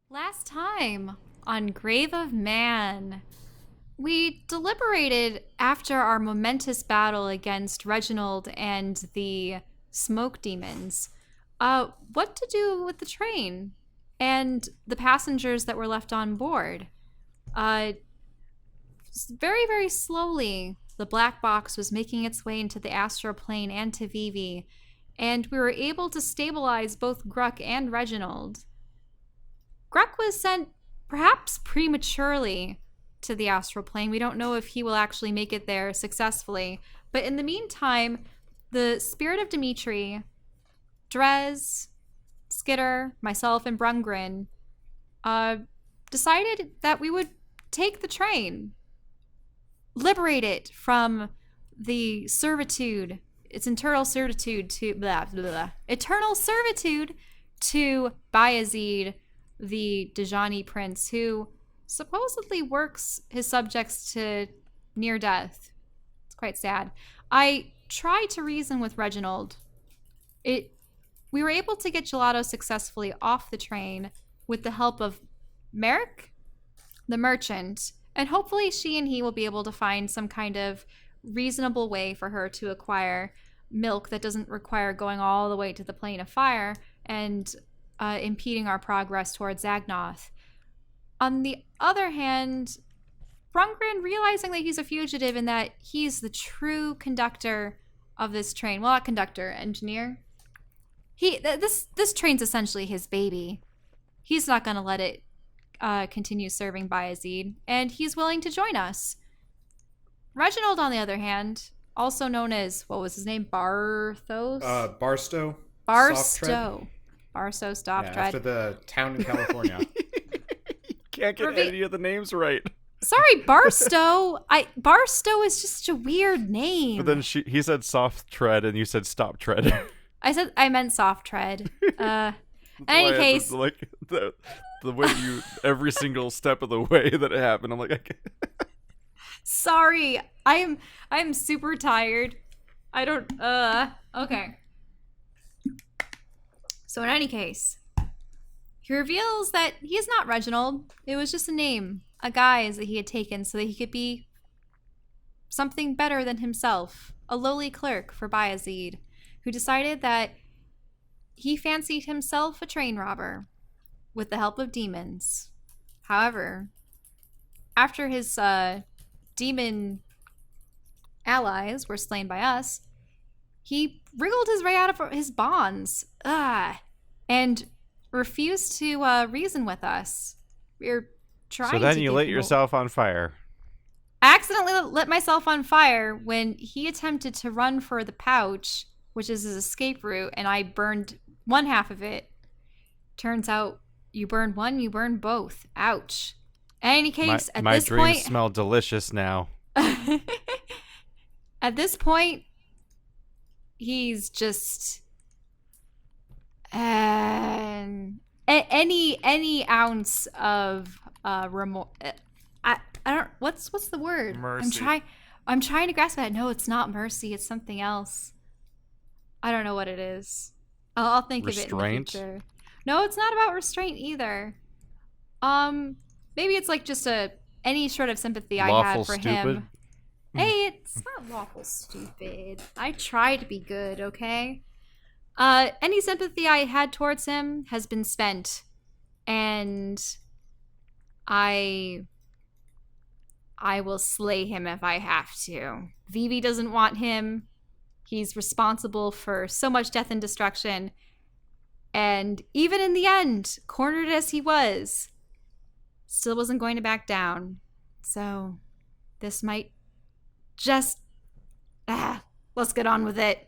Last time on Grave of Man, we deliberated after our momentous battle against Reginald and the smoke demons, what to do with the train and the passengers that were left on board. Uh, Very, very slowly, the black box was making its way into the astral plane and to Vivi, and we were able to stabilize both Gruck and Reginald. Gruck was sent perhaps prematurely to the astral plane. We don't know if he will actually make it there successfully. But in the meantime, the spirit of Dimitri, Drez, Skitter, myself, and Brungren decided that we would take the train, liberate it from the servitude, its eternal servitude to eternal servitude to Bayezid, the Dajani prince, who supposedly works his subjects to near death. It's quite sad. I tried to reason with Reginald. We were able to get Gelato successfully off the train with the help of Merrick, the merchant, and hopefully she and he will be able to find some kind of reasonable way for her to acquire milk that doesn't require going all the way to the plane of fire and impeding our progress towards Zagnoth. On the other hand, Brungren, realizing that he's a fugitive and that he's the true conductor of this train, well, not conductor, engineer. This train's essentially his baby. He's not going to let it continue serving Bayezid, and he's willing to join us. Reginald, on the other hand, also known as, what was his name? Barthos? Barstow. Barstow. Barstow, stop, Yeah, tread. after the town in California. Can't get any of the names right. Sorry, Barstow. Barstow is just a weird name. But then he said soft tread and you said stop tread. I meant soft tread. In any case, like the way you every single step of the way that it happened, I'm like, I can't. Sorry. I'm super tired. I don't okay. So in any case, he reveals that he's not Reginald. It was just a name, a guise that he had taken so that he could be something better than himself, a lowly clerk for Bayezid, who decided that he fancied himself a train robber with the help of demons. However, after his demon allies were slain by us, he wriggled his way out of his bonds and refused to reason with us. We were trying to. So then you lit yourself on fire. I accidentally lit myself on fire when he attempted to run for the pouch, which is his escape route, and I burned one half of it. Turns out you burn one, you burn both. Ouch. In any case, at this point... My dreams smell delicious now. At this point, he's just... any ounce of remorse... I don't... What's the word? Mercy. I'm trying to grasp that. No, it's not mercy. It's something else. I don't know what it is. I'll think Restraint? of it in the future. No, it's not about restraint either. Maybe it's like just any sort of sympathy I Lawful had for stupid? him. Hey, it's not lawful stupid. I try to be good, okay? Any sympathy I had towards him has been spent, and I will slay him if I have to. Vivi doesn't want him. He's responsible for so much death and destruction. And even in the end, cornered as he was, still wasn't going to back down. So this might just... let's get on with it.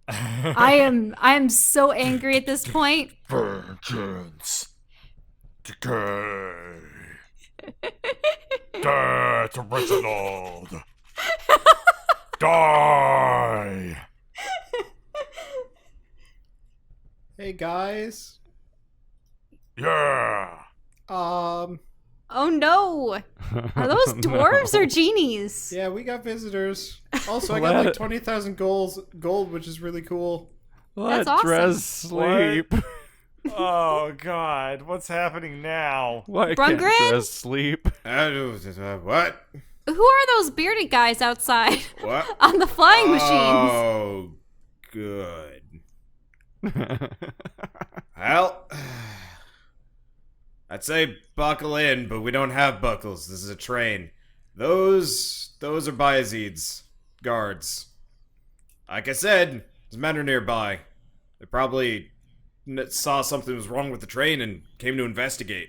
I am so angry at this point. Vengeance. Decay. Death, Reginald. Die. Hey guys. Yeah. Oh no! Are those dwarves or genies? Yeah, we got visitors. Also, I got like 20,000 gold, which is really cool. Let That's awesome. Drez sleep. Oh God, what's happening now? Why can't Brungren? Dress sleep? What? Who are those bearded guys outside What? on the flying machines? Oh, good. Well, I'd say buckle in, but we don't have buckles. This is a train. Those are Bayezid's guards. Like I said, there's men are nearby. They probably saw something was wrong with the train and came to investigate.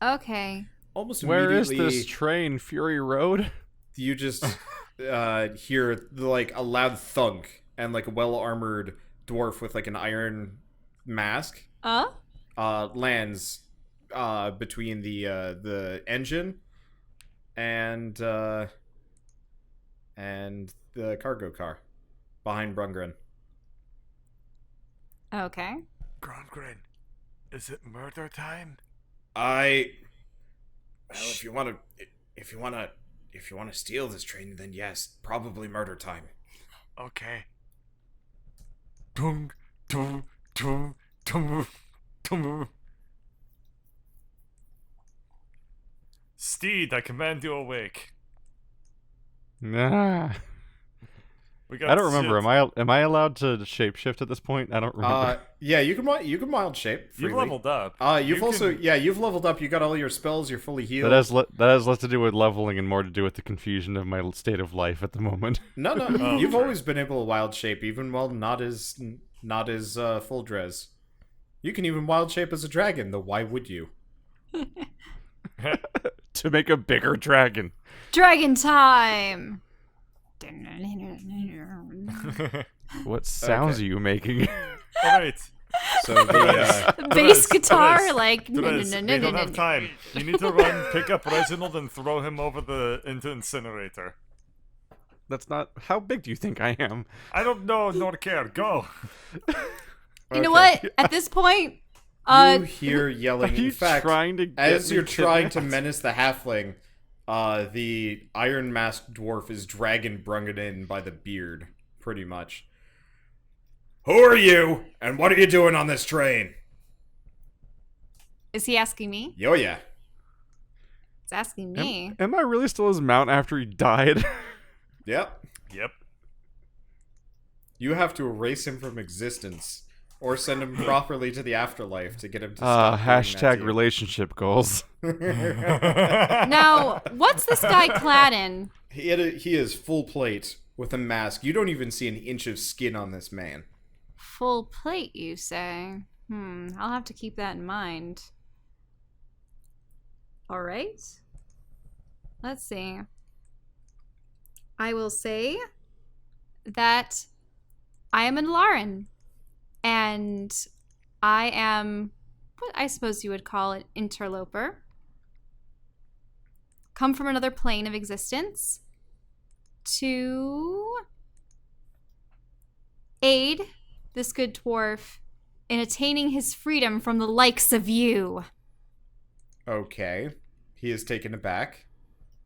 Okay. Almost Where is immediately, this train? Fury Road? you just hear like a loud thunk and like a well-armored dwarf with like an iron mask lands between the engine and the cargo car behind Brungren. Okay. Grongren, is it murder time? Well, if you want to steal this train, then yes, probably murder time. Okay. Tung, tung, tung, tung, tung. Steed, I command you awake. Nah. We got I don't remember. shit. Am I allowed to shapeshift at this point? I don't remember. Yeah, you can wild shape. You've Freely. leveled up. You've leveled up. You got all your spells. You're fully healed. that has less to do with leveling and more to do with the confusion of my state of life at the moment. No, Oh, you've true. always been able to wild shape, even while not as full dress. You can even wild shape as a dragon, though why would you? To make a bigger dragon. Dragon time. What sounds Okay. are you making? Alright. So the Bass Therese, guitar, Therese, like. Therese, we don't have time. You need to run, pick up Reginald, and throw him over into incinerator. That's not. How big do you think I am? I don't know, nor care. Go. You know Okay. what? At this point, you hear yelling. Are you In fact, trying to get as me you're trying to kidnapped? menace the halfling, the iron masked dwarf is dragging Brungren in by the beard, pretty much. Who are you, and what are you doing on this train? is he asking me? Yo, yeah. He's asking me. Am I really still his mount after he died? Yep. Yep. You have to erase him from existence, or send him properly to the afterlife to get him to stop doing that to Hashtag you. relationship goals. Now, what's this guy clad in? He is full plate with a mask. You don't even see an inch of skin on this man. Full plate, you say? I'll have to keep that in mind. All right. Let's see. I will say that I am an Lauren, and I am what I suppose you would call an interloper. Come from another plane of existence to aid this good dwarf in attaining his freedom from the likes of you. Okay. He is taken aback.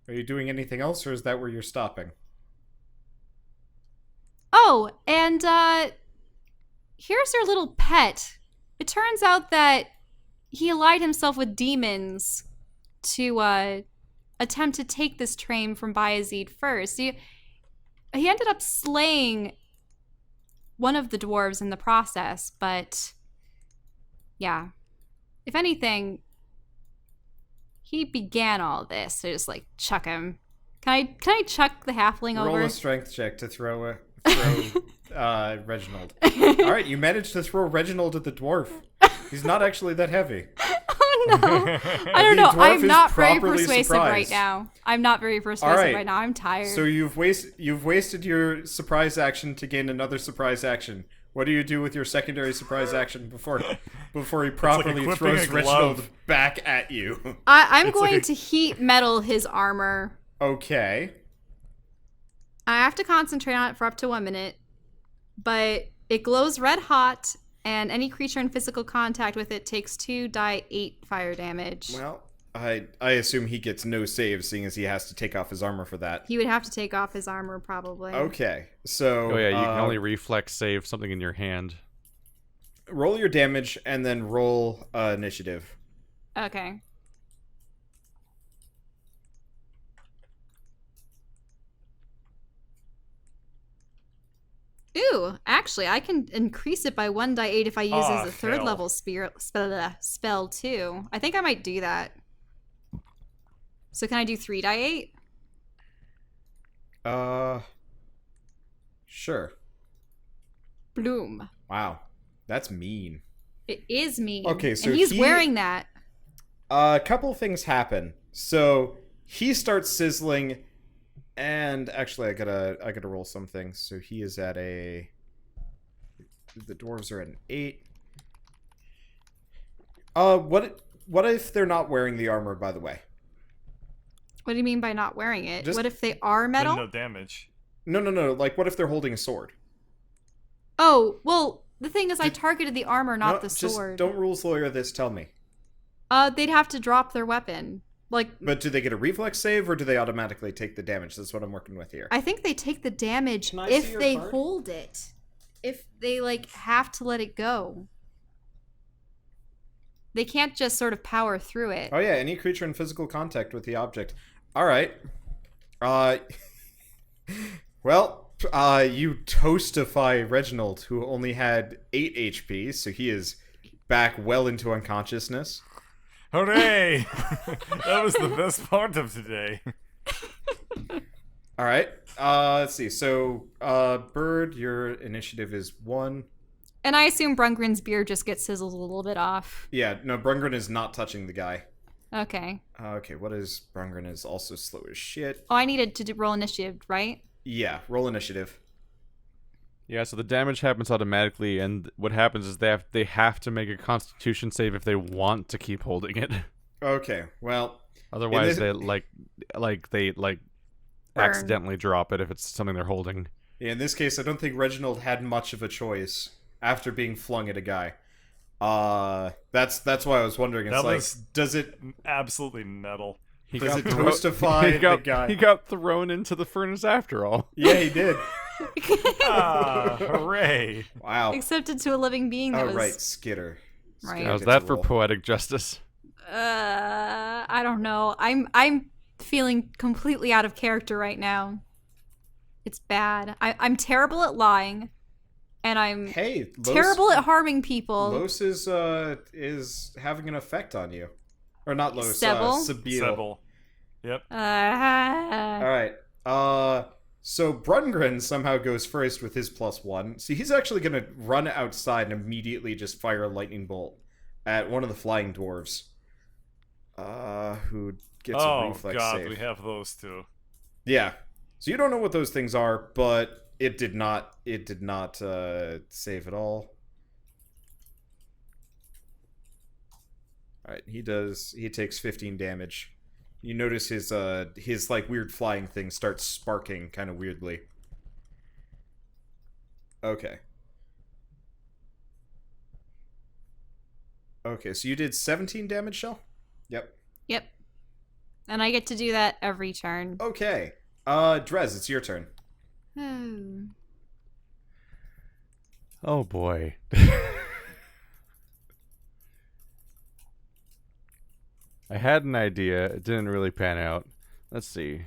Are you doing anything else, or is that where you're stopping? Oh, and here's your little pet. It turns out that he allied himself with demons to attempt to take this train from Bayezid first. He ended up slaying one of the dwarves in the process, but yeah. If anything, he began all this. So just like chuck him. Can I chuck the halfling Roll over? a strength check to throw Reginald. All right, you managed to throw Reginald at the dwarf. He's not actually that heavy. Oh no. I don't The know. dwarf I'm is not very properly persuasive surprised. right now. I'm not very persuasive right. right now. I'm tired. So you've wasted your surprise action to gain another surprise action. What do you do with your secondary surprise action before he properly equipping throws a Reginald glove. back at you? I'm It's going like- to heat metal his armor. Okay. I have to concentrate on it for up to 1 minute, but it glows red hot, and any creature in physical contact with it takes 2d8 fire damage. Well, I assume he gets no save, seeing as he has to take off his armor for that. He would have to take off his armor probably. Okay, so Oh yeah, you can only reflex save something in your hand. roll your damage and then roll initiative. Okay. Ooh, actually, I can increase it by 1d8 if I use it as a third level spell too. I think I might do that. So can I do 3d8? Sure. Bloom. Wow, that's mean. It is mean. Okay, so and he's wearing that. A couple things happen. So he starts sizzling, and actually, I gotta roll something. So he is at a. The dwarves are at an 8. What if they're not wearing the armor? By the way. What do you mean by not wearing it? What if they are metal? No damage. No. Like, what if they're holding a sword? Oh, well, the thing is, I targeted the armor, not the sword. Just don't rules lawyer this. Tell me. They'd have to drop their weapon. But do they get a reflex save, or do they automatically take the damage? That's what I'm working with here. I think they take the damage if they hold it. If they, have to let it go. They can't just sort of power through it. Oh yeah, any creature in physical contact with the object. All right. Well, you toastify Reginald, who only had 8 HP, so he is back well into unconsciousness. Hooray! That was the best part of today. All right. Let's see. So, Bird, your initiative is 1. And I assume Brungren's beard just gets sizzled a little bit off. Yeah, no, Brungren is not touching the guy. Okay. Okay, what is... Brungren is also slow as shit. Oh, I needed to roll initiative, right? Yeah, roll initiative. Yeah, so the damage happens automatically, and what happens is they have to make a Constitution save if they want to keep holding it. Okay, well... Otherwise, they accidentally drop it if it's something they're holding. Yeah, in this case, I don't think Reginald had much of a choice after being flung at a guy. That's why I was wondering. It's does it absolutely metal? Does it toastify the guy? He got thrown into the furnace after all. Yeah, he did. Hooray! Wow. Accepted to a living being. That was... right, Skitter. Right. How's that for poetic justice? I don't know. I'm feeling completely out of character right now. It's bad. I'm terrible at lying. And I'm terrible at harming people. Los is having an effect on you. Or not Los, Sebel? Sebel. Yep. Alright. So Brungren somehow goes first with his +1. See, he's actually going to run outside and immediately just fire a lightning bolt at one of the flying dwarves. Who gets a reflex save. Oh god, we have those two. Yeah. So you don't know what those things are, but... It did not save at all. Alright, he takes 15 damage. You notice his weird flying thing starts sparking kind of weirdly. Okay. Okay, so you did 17 damage, Shell? Yep. Yep. And I get to do that every turn. Okay. Drez, it's your turn. Oh boy. I had an idea. It didn't really pan out. Let's see.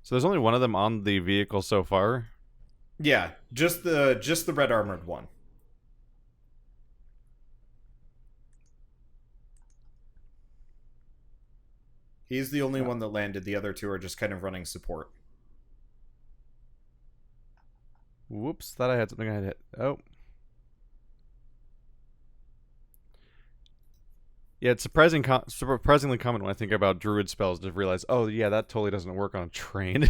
So there's only one of them on the vehicle so far? Yeah, just the red armored one. He's the only one that landed. The other two are just kind of running support. Whoops, thought I had something I had hit. Oh. Yeah, it's surprisingly common when I think about druid spells to realize, oh yeah, that totally doesn't work on a train.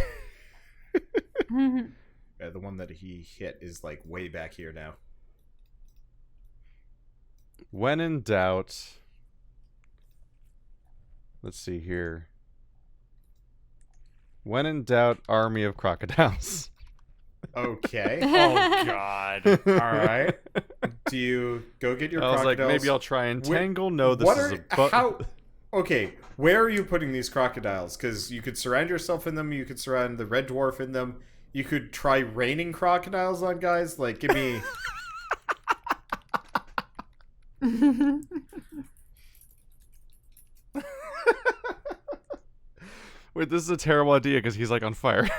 Yeah, the one that he hit is like way back here now. When in doubt... Let's see here. When in doubt, army of crocodiles. Okay. Oh god. All right. Do you go get your crocodiles? I was like, maybe I'll try and tangle. No, this is a Okay, where are you putting these crocodiles? Because you could surround yourself in them, you could surround the red dwarf in them, you could try raining crocodiles on guys. Like, give me... Wait, this is a terrible idea because he's like on fire.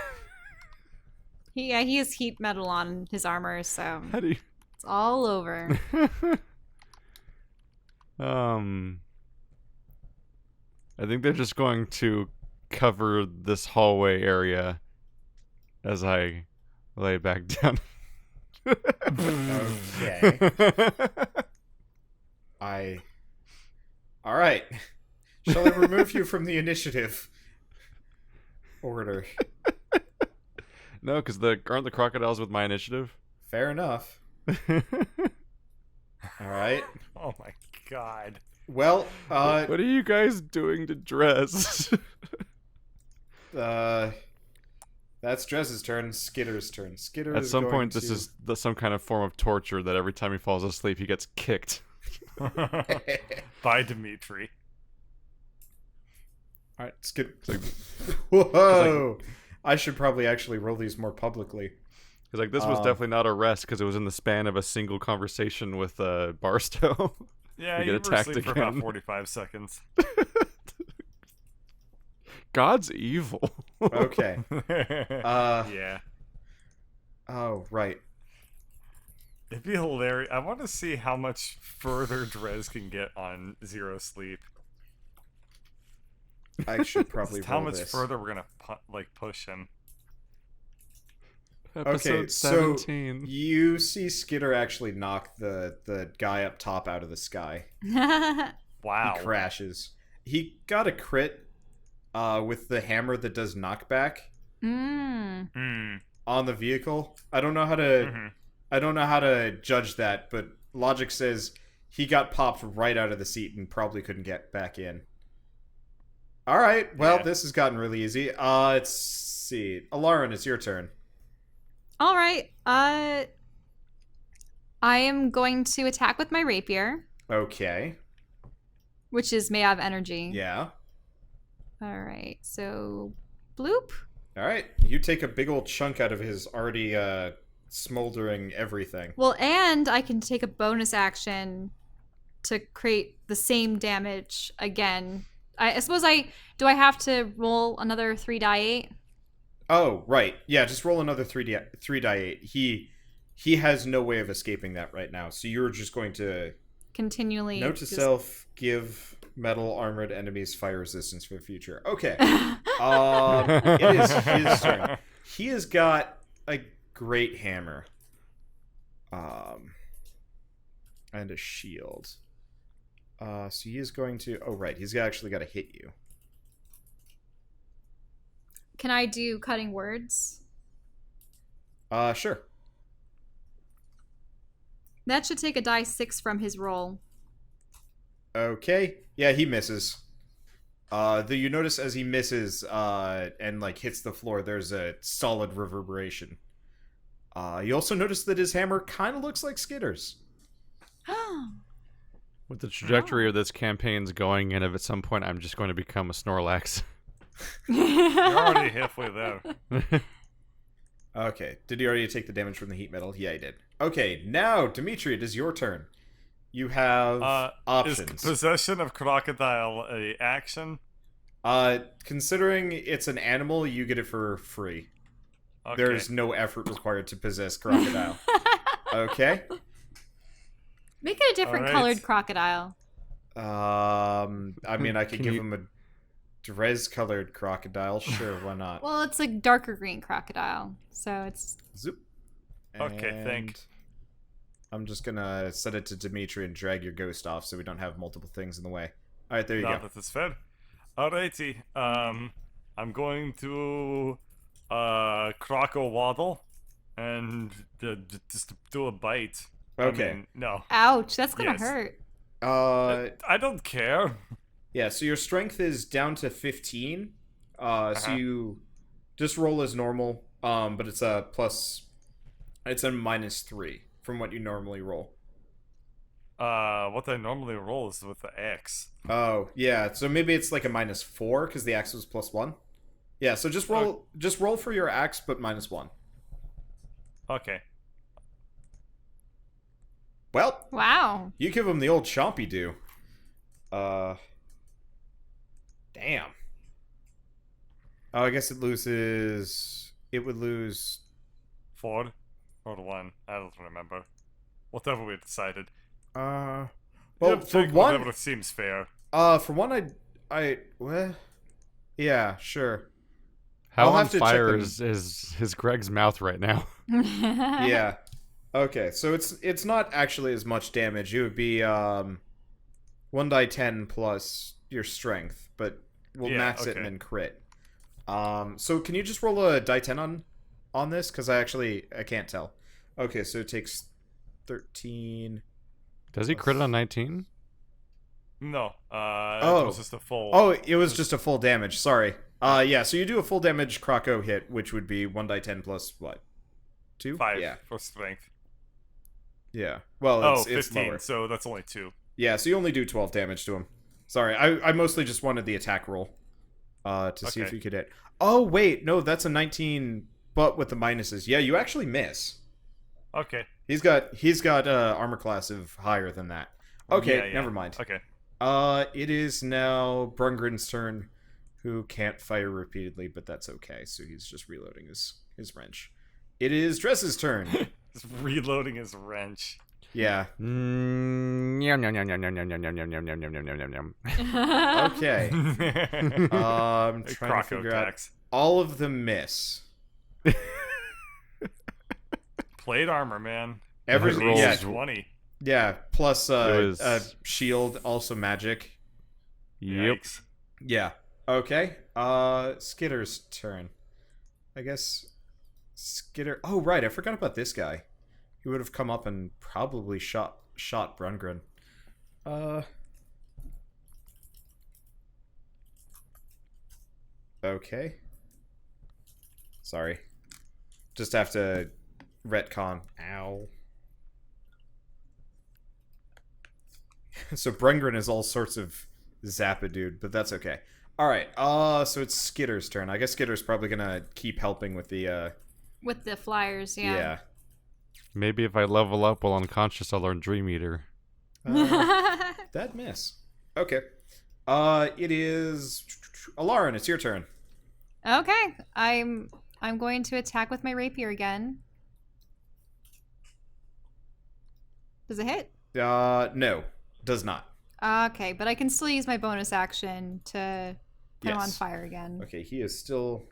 he has heat metal on his armor, so How do you... it's all over. I think they're just going to cover this hallway area as I lay back down. Okay. Alright. Shall I remove you from the initiative order? No, because aren't the crocodiles with my initiative? Fair enough. Alright. Oh my god. Well, what are you guys doing to Dress? that's Dress's turn. Skitter's turn. Skitter At is some going point, to... this is some kind of form of torture that every time he falls asleep, he gets kicked. Bye, Dimitri. Alright, Skitter. Whoa! I should probably actually roll these more publicly. Because like this was definitely not a rest because it was in the span of a single conversation with Barstow. Yeah, We you get were attacked asleep for about again. 45 seconds. God's evil. Okay. Yeah. Oh, right. It'd be hilarious. I want to see how much further Drez can get on zero sleep. I should probably Just how roll much this. further we're gonna push him. Episode so 17. you see Skitter actually knock the guy up top out of the sky. Wow. He crashes. He got a crit with the hammer that does knockback Mm. on the vehicle. I don't know how to I don't know how to judge that, but logic says he got popped right out of the seat and probably couldn't get back in. All right. Well, Yeah. this has gotten really easy. Let's see. Alarin, it's your turn. All right. I am going to attack with my rapier, Okay. which is made out of energy. Yeah. All right. So, bloop. All right. You take a big old chunk out of his already smoldering everything. Well, and I can take a bonus action to create the same damage again. I suppose do I have to roll another 3d8? Oh, right. Yeah, just roll another 3d8. He has no way of escaping that right now. So you're just going to Continually. note to self, give metal armored enemies fire resistance for the future. Okay. It is his turn. He has got a great hammer. And a shield. So he is going to... Oh, right. He's actually got to hit you. Can I do cutting words? Sure. That should take a die 6 from his roll. Okay. Yeah, he misses. You notice as he misses and like hits the floor, there's a solid reverberation. You also notice that his hammer kind of looks like Skitter's. With the trajectory of this campaign's going, and if at some point I'm just going to become a Snorlax. You're already halfway there. Okay. Did he already take the damage from the heat metal? Yeah, he did. Okay, now, Dimitri, it is your turn. You have options. Is possession of crocodile a action? Considering it's an animal, you get it for free. Okay. There's no effort required to possess crocodile. Okay? Make it a different All right. colored crocodile. I mean, I could Can give you- him a Drez-colored crocodile. Sure, why not? Well, it's like darker green crocodile. So it's... Zoop. Okay, thank. And I'm just gonna set it to Dimitri and drag your ghost off so we don't have multiple things in the way. Alright, there you Now go. that is fair. Alrighty. I'm going to croco waddle and just do a bite. Okay. I mean, no. Ouch, that's gonna Yes. hurt. I don't care. Yeah, so your strength is down to 15. So you just roll as normal, but it's a minus 3 from what you normally roll. What I normally roll is with the X. Oh, yeah. So maybe it's like a -4 because the axe was +1. Yeah. So just roll for your axe, but -1. Okay. Well, Wow. you give him the old chompy do. Damn. Oh, I guess it loses. It would lose. 4 or 1. I don't remember. Whatever we decided. Well, Yep, for take one, whatever seems fair. well, yeah, sure. How I'll on have to check fire them. is Greg's mouth right now? Yeah. Okay, so it's not actually as much damage. It would be 1d10 plus your strength, but we'll max it and then crit. So can you just roll a die 10 on this? Because I can't tell. Okay, so it takes 13. Does he crit on 19? No. Oh. It was just a full. Oh, it was just a full damage. Sorry. Yeah. So you do a full damage Croco hit, which would be 1d10 plus what? 2? 5 Yeah. for strength. Yeah. Well, Oh, it's 15. lower. So that's only 2. Yeah. So you only do 12 damage to him. Sorry. I mostly just wanted the attack roll. To see if Okay. you could hit. Oh wait, no, that's a 19, but with the minuses. Yeah, you actually miss. Okay. He's got armor class of higher than that. Okay, Yeah. never mind. Okay. It is now Brungren's turn, who can't fire repeatedly, but that's okay. So he's just reloading his wrench. It is Dress's turn. Just reloading his wrench. Yeah. Yum, yum, yum, yum, yum, yum, yum, yum, yum, yum, yum, yum, yum, yum, yum. Okay. I'm trying to Croco figure tax. out. All of them miss. Plate armor, man. Every It rolls. yeah, 20. yeah. Plus was- shield, also magic. Yep. Yikes. Yeah. Okay. Skitter's turn. I guess Skitter. Oh right, I forgot about this guy. He would have come up and probably shot Brungren. Okay. Sorry. Just have to retcon. Ow. So Brungren is all sorts of Zappa dude, but that's okay. Alright, so it's Skitter's turn. I guess Skitter's probably gonna keep helping with the, With the flyers, yeah. yeah. Maybe if I level up while unconscious, I'll learn Dream Eater. That miss. Okay. It is... Alarin, it's your turn. Okay, I'm going to attack with my rapier again. Does it hit? No. Does not. Okay, but I can still use my bonus action to put him on Yes. fire again. Okay, he is still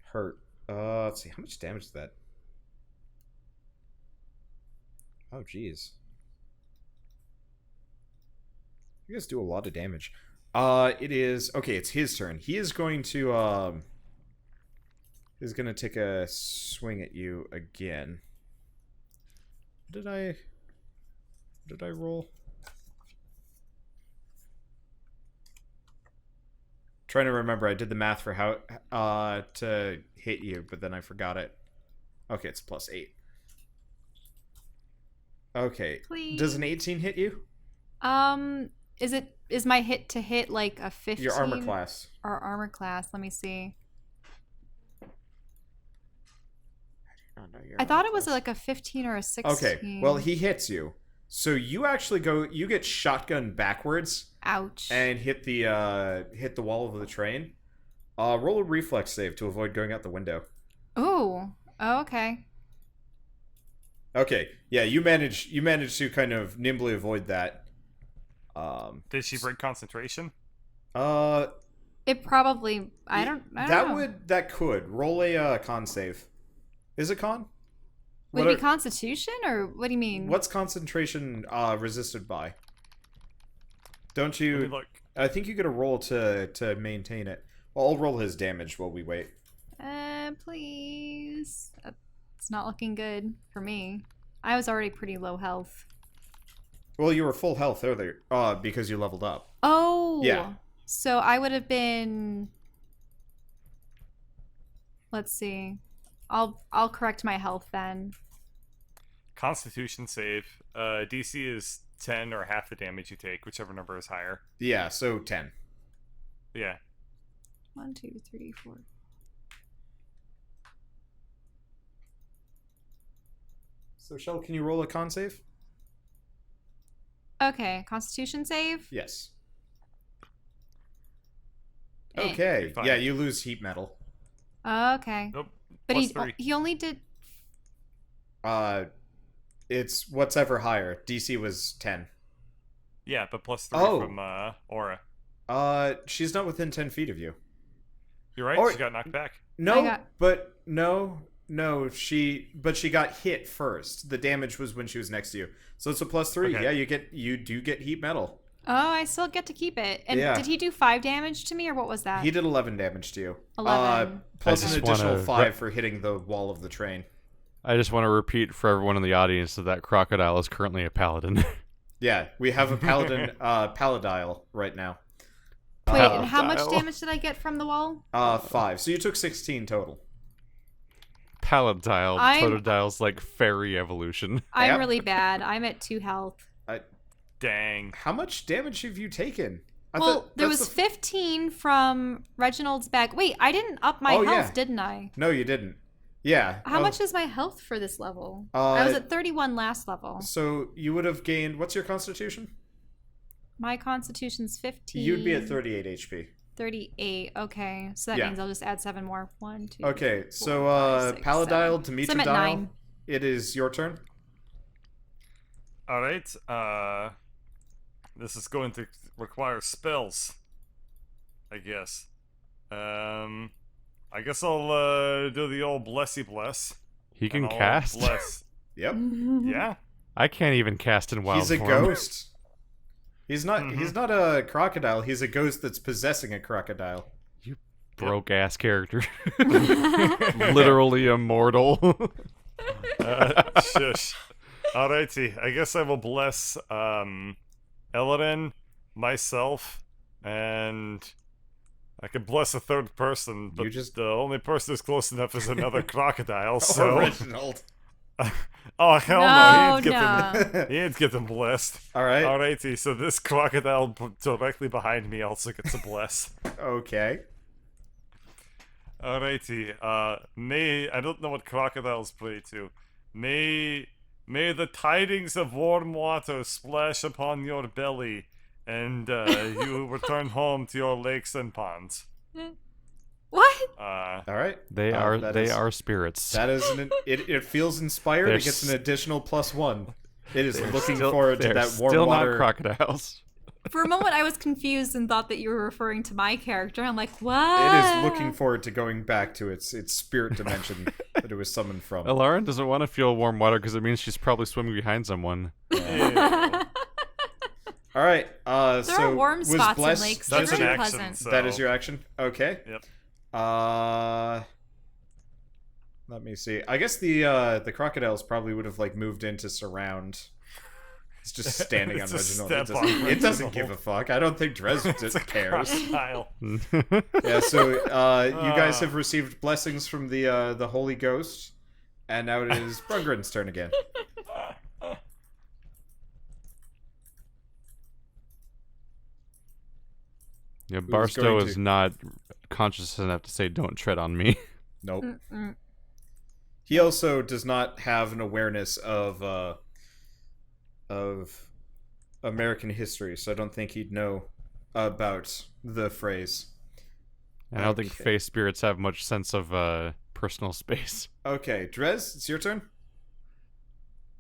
hurt. Let's see, how much damage is that? Oh, jeez. You guys do a lot of damage. It is... Okay, it's his turn. He is going to, He's gonna take a swing at you again. Did I roll? Trying to remember, I did the math for how to hit you, but then I forgot it. Okay, it's +8. Okay. Please. Does an 18 hit you? Is my hit to hit like a 15? Your armor class. Or armor class, let me see. I thought it was like a 15 or a 16. Okay, well, he hits you. So you actually you get shotgun backwards Ouch. and hit the wall of the train. Roll a reflex save to avoid going out the window. Ooh. Oh, okay. Okay, yeah, you manage to kind of nimbly avoid that. Did she break concentration? It probably. I don't know. That could roll a con save. Is it con? Would What it be Constitution or what do you mean? What's concentration resisted by? Don't Let me you? look. I think you get a roll to maintain it. Well, I'll roll his damage while we wait. Please. It's not looking good for me. I was already pretty low health. Well, you were full health earlier, because you leveled up. Oh. Yeah. So I would have been. Let's see. I'll correct my health then. Constitution save. DC is 10 or half the damage you take, whichever number is higher. Yeah, so 10. Yeah. 1, 2, 3, 4. So, Shell, can you roll a con save? Okay, Constitution save. Yes. Eh. Okay. You're fine. Yeah, you lose heat metal. Okay, Nope. but Plus 3. he only did. It's whatever higher. DC was 10. Yeah, but plus 3 Oh. from Aura. She's not within 10 feet of you. You're right. Or- She got knocked back. No, I got- but no, she got hit first. The damage was when she was next to you. So it's a plus 3. Okay. Yeah, you do get heat metal. Oh, I still get to keep it. And Yeah. did he do 5 damage to me, or what was that? He did 11 damage to you. 11. Plus I an just additional wanna- 5 for hitting the wall of the train. I just want to repeat for everyone in the audience that Crocodile is currently a paladin. Yeah, we have a paladin paladile right now. Wait, and how much Dial. damage did I get from the wall? 5. So you took 16 total. Paladile, I'm- Totodile's like fairy evolution. I'm Yep. really bad. I'm at 2 health. Dang. How much damage have you taken? I Well, thought there that's was the- 15 from Reginald's bag. Wait, I didn't up my Oh, health, yeah. didn't I? No, you didn't. Yeah. How oh, much is my health for this level? I was at 31 last level. So you would have gained. What's your constitution? My constitution's 15. You'd be at 38 HP. 38. Okay, so that Yeah. means I'll just add 7 more. 1, 2. Okay, 3, so 4, 5, 6, Paladile, 7. So I'm at Dimitrodile, 9. it is your turn. All right. This is going to require spells, I guess. I guess I'll do the old blessy bless. He can and I'll cast. Bless. Yep. Yeah. I can't even cast in wild He's a form. ghost. He's not. He's not a crocodile. He's a ghost that's possessing a crocodile. Broke ass character. Literally immortal. Shush. Alrighty. I guess I will bless Elodin, myself, and I could bless a third person, but the only person who's close enough is another crocodile. So Reginald. oh hell no, No, he ain't getting blessed. All right. Alrighty, so this crocodile directly behind me also gets a bless. Okay. Alrighty, may I don't know what crocodiles pray to. May the tidings of warm water splash upon your belly, and you return home to your lakes and ponds. What? All right. They are spirits. That is it feels inspired. They're It gets an additional +1. It is looking Still- forward to they're that warm still water. not crocodiles. For a moment, I was confused and thought that you were referring to my character. I'm like, what? It is looking forward to going back to its spirit dimension that it was summoned from. Lauren doesn't want to feel warm water because it means she's probably swimming behind someone. All right. There so are warm was spots in blessed lakes. That's They're an very action. pleasant. So That is your action. Okay. Yep. Let me see. I guess the crocodiles probably would have like moved in to surround. It's just standing on It's a Reginald. step on It doesn't Reginald. give a fuck. I don't think Dres It's a cares. crocodile. Yeah. So you guys have received blessings from the Holy Ghost, and now it is Brungren's turn again. Yeah, Who's Barstow going is to? not conscious enough to say, "Don't tread on me." Nope. Mm-mm. He also does not have an awareness of American history, so I don't think he'd know about the phrase. And I don't think Okay. face spirits have much sense of personal space. Okay, Dres, it's your turn.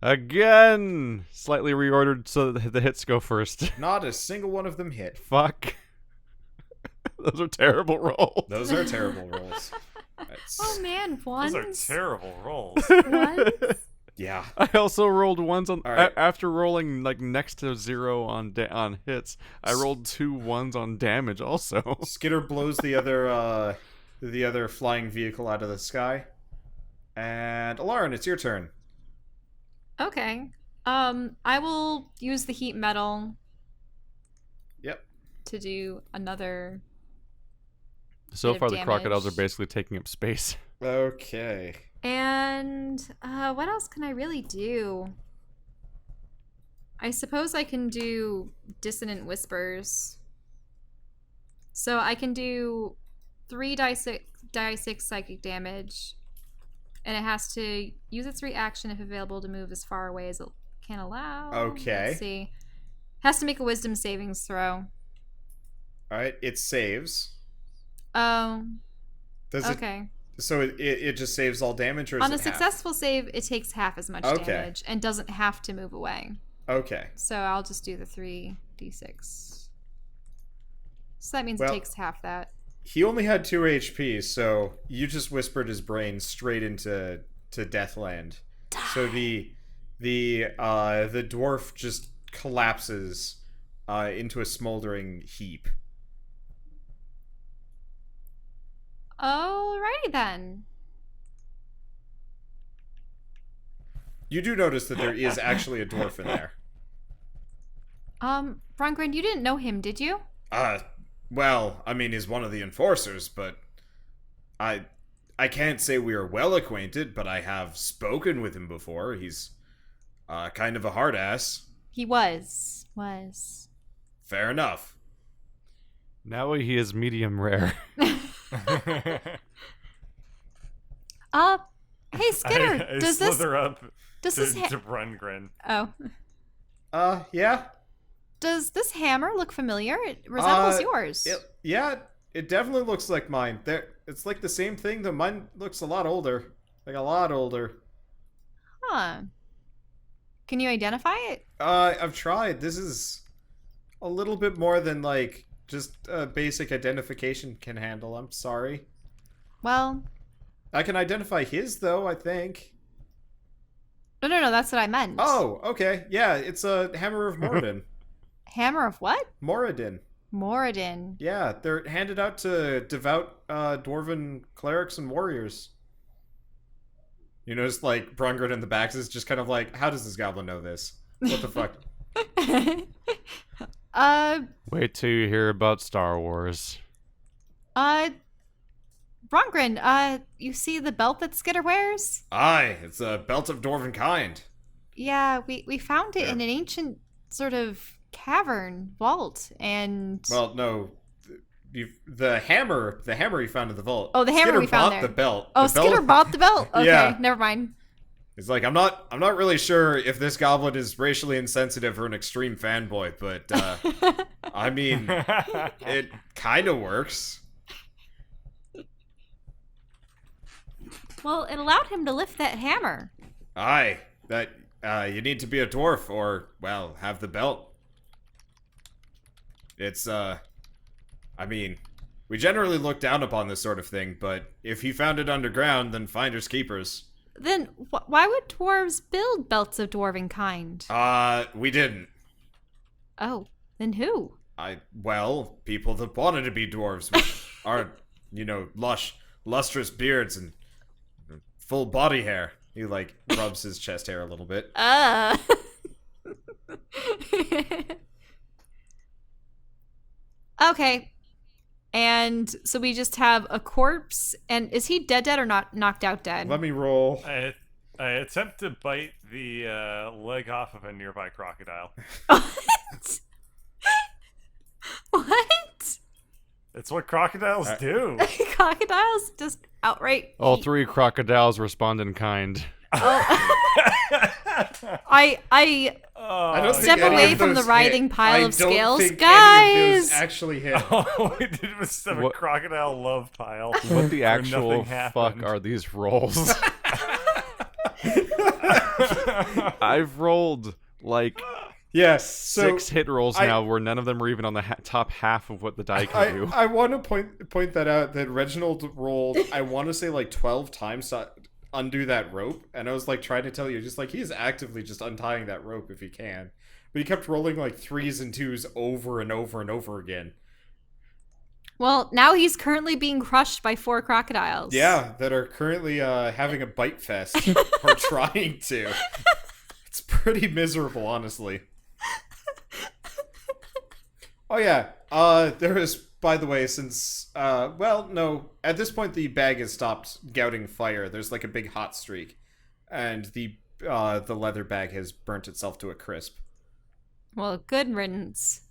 Again, slightly reordered so that the hits go first. Not a single one of them hit. Fuck. Those are terrible rolls. Those are terrible rolls. That's- Oh man, Those ones. are terrible rolls. Ones? yeah. I also rolled ones on All right. after rolling like next to 0 on hits. I rolled 2 ones on damage also. Skitter blows the other flying vehicle out of the sky. And Alarin, it's your turn. Okay. I will use the heat metal Yep. to do another. So Bit of far, the crocodiles are damage. basically taking up space. Okay. And what else can I really do? I suppose I can do dissonant whispers. So I can do 3 die 6 psychic damage. And it has to use its reaction if available to move as far away as it can allow. Okay. Let's see. Has to make a wisdom savings throw. Alright, it saves. Oh. Does Okay. So it just saves all damage, or is On a it half? successful save, it takes half as much Okay. damage and doesn't have to move away. Okay. So I'll just do the 3d6. So that means Well, it takes half that. He only had 2 HP, so you just whispered his brain straight into Deathland. So the dwarf just collapses into a smoldering heap. Alrighty then. You do notice that there is actually a dwarf in there. Brongren, you didn't know him, did you? Well, I mean, he's one of the enforcers, but I can't say we are well acquainted, but I have spoken with him before. He's kind of a hard ass. He was. Fair enough. Now he is medium rare. Hey Skitter, I does this slither up does this to Brungren. Oh. Yeah. Does this hammer look familiar? It resembles yours. It definitely looks like mine. It's like the same thing, though mine looks a lot older. Like a lot older. Huh. Can you identify it? I've tried. This is a little bit more than, like, just basic identification can handle. I'm sorry. Well, I can identify his, though, I think. no, that's what I meant. Oh, okay. Yeah, it's a Hammer of Moradin. Hammer of what? Moradin. Moradin. Yeah, they're handed out to devout dwarven clerics and warriors. You notice, like, Brungren in the back is just kind of like, how does this goblin know this? What the fuck? Wait till you hear about Star Wars. Brongren, you see the belt that Skitter wears? Aye, it's a belt of dwarven kind. Yeah, we found it Yeah. in an ancient sort of cavern vault, and Well, no, the hammer you found in the vault. Oh, the hammer Skitter we found bought there. the belt. oh, The Skitter belt- bought the belt. Okay, Yeah. never mind. It's like I'm not really sure if this goblin is racially insensitive or an extreme fanboy, but I mean, it kind of works. Well, it allowed him to lift that hammer. Aye, that you need to be a dwarf or, well, have the belt. It's I mean, we generally look down upon this sort of thing, but if he found it underground, then finders keepers. Then why would dwarves build belts of dwarven kind? We didn't. Oh, then who? Well, people that wanted to be dwarves with are, lustrous beards and full body hair. He, like, rubs his chest hair a little bit. Okay. And so we just have a corpse, and is he dead or not knocked out dead? Let me roll. I attempt to bite the leg off of a nearby crocodile. What? What? It's what crocodiles do. Crocodiles just outright All eat- 3 crocodiles respond in kind. I I don't think Step any away of from those the writhing hit. pile I of don't scales. think any of those Guys! actually hit. All we did was have a What- crocodile love pile. What the where actual nothing fuck happened. are these rolls? I've rolled like Yes. So 6 hit rolls I- now where none of them were even on the top half of what the die can do. I want to point that out that Reginald rolled, I want to say, like 12 times to undo that rope, and I was like trying to tell you, just like, he's actively just untying that rope if he can, but he kept rolling like 3s and 2s over and over and over again. Well, now he's currently being crushed by 4 crocodiles. Yeah, that are currently having a bite fest or trying to. It's pretty miserable, honestly. Oh yeah, there is by the way, since well, no, at this point the bag has stopped gouting fire. There's like a big hot streak, and the leather bag has burnt itself to a crisp. Well, good riddance.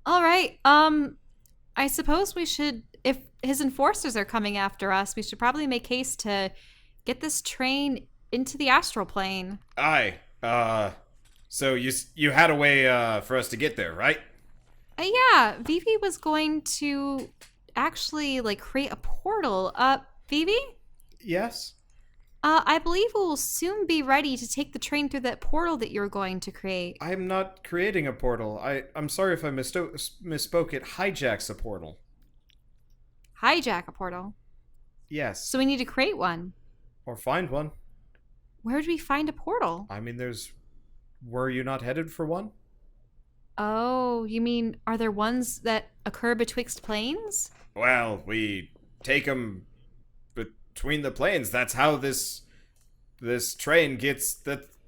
All right. I suppose we should, if his enforcers are coming after us, we should probably make haste to get this train into the astral plane. Aye. So you had a way for us to get there, right? Yeah, Vivi was going to actually like create a portal. Vivi? Yes. I believe we will soon be ready to take the train through that portal that you're going to create. I'm not creating a portal. I'm sorry if I misspoke. It hijacks a portal. Hijack a portal? Yes. So we need to create one. Or find one. Where do we find a portal? I mean, were you not headed for one? Oh, you mean, are there ones that occur betwixt planes? Well, we take them between the planes. That's how this train gets.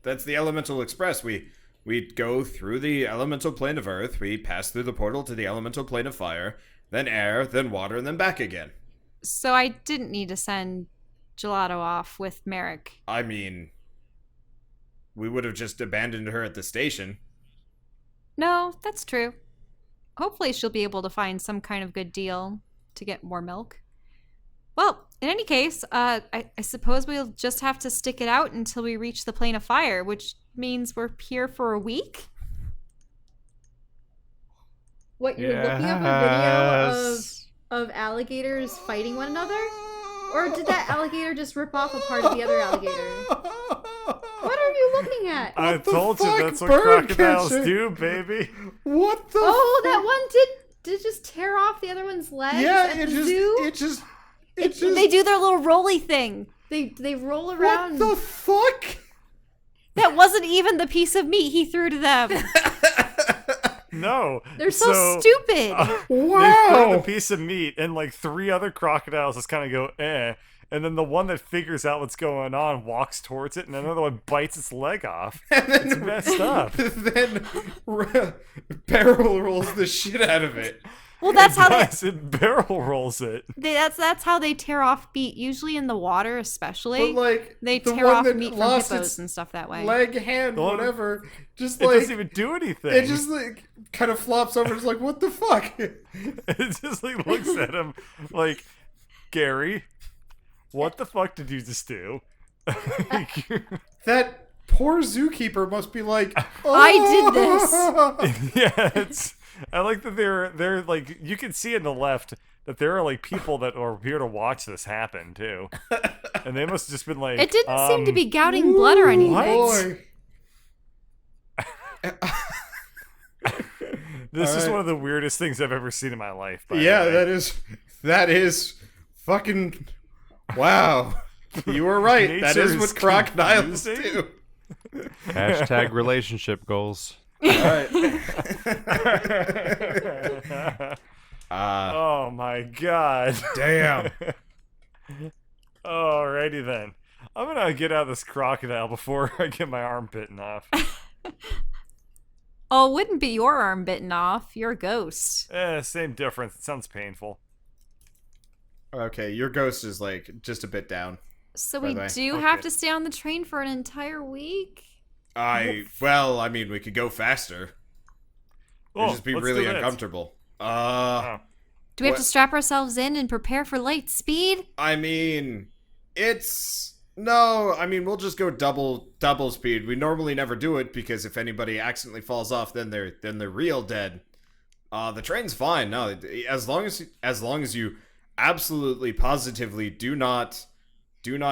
That's the Elemental Express. We go through the elemental plane of Earth. We pass through the portal to the elemental plane of fire, then air, then water, and then back again. So I didn't need to send Gelato off with Merrick. I mean, we would have just abandoned her at the station. No, that's true. Hopefully she'll be able to find some kind of good deal to get more milk. Well, in any case, I suppose we'll just have to stick it out until we reach the plane of fire, which means we're here for a week? What, you're looking up a video of alligators fighting one another? Or did that alligator just rip off a part of the other alligator? What are you looking at? I told you fuck? that's what Bird crocodiles catcher. do, baby. What the? Oh, that one did just tear off the other one's legs Yeah, at the zoo? it just. They do their little rolly thing. They roll around. What the fuck? That wasn't even the piece of meat he threw to them. No. They're so stupid. They find a piece of meat, and like 3 other crocodiles just kind of go, eh. And then the one that figures out what's going on walks towards it, and another one bites its leg off. It's messed up. Then barrel rolls the shit out of it. Well, that's how it barrel rolls it. that's how they tear off meat. Usually in the water, especially. But like they the tear one off that meat from lost hippos its and stuff that way. leg, hand, The one- whatever, just It like doesn't even do anything. it just like kind of flops over. It's like, what the fuck? It just like looks at him like, Gary, what the fuck did you just do? That poor zookeeper must be like, oh! I did this. Yeah, I like that they're like, you can see in the left that there are like people that are here to watch this happen too, and they must have just been like, It didn't seem to be gouting blood or anything. Boy. This is Alright. one of the weirdest things I've ever seen in my life. By Yeah, the way. that is fucking wow. You were right. That Nature is is what crocodiles confusing. do. Hashtag relationship goals. All right. Oh my god. Damn. Alrighty then. I'm gonna get out of this crocodile before I get my arm bitten off. Oh, it wouldn't be your arm bitten off. You're a ghost. Same difference. It sounds painful. Okay, your ghost is like just a bit down. So By we the way. do Okay. have to stay on the train for an entire week? Well, I mean, we could go faster. It'd just be let's really do that. uncomfortable. Do we have to strap ourselves in and prepare for light speed? I mean, no. I mean, we'll just go double speed. We normally never do it because if anybody accidentally falls off, then they're real dead. The train's fine. No, as long as you absolutely positively do not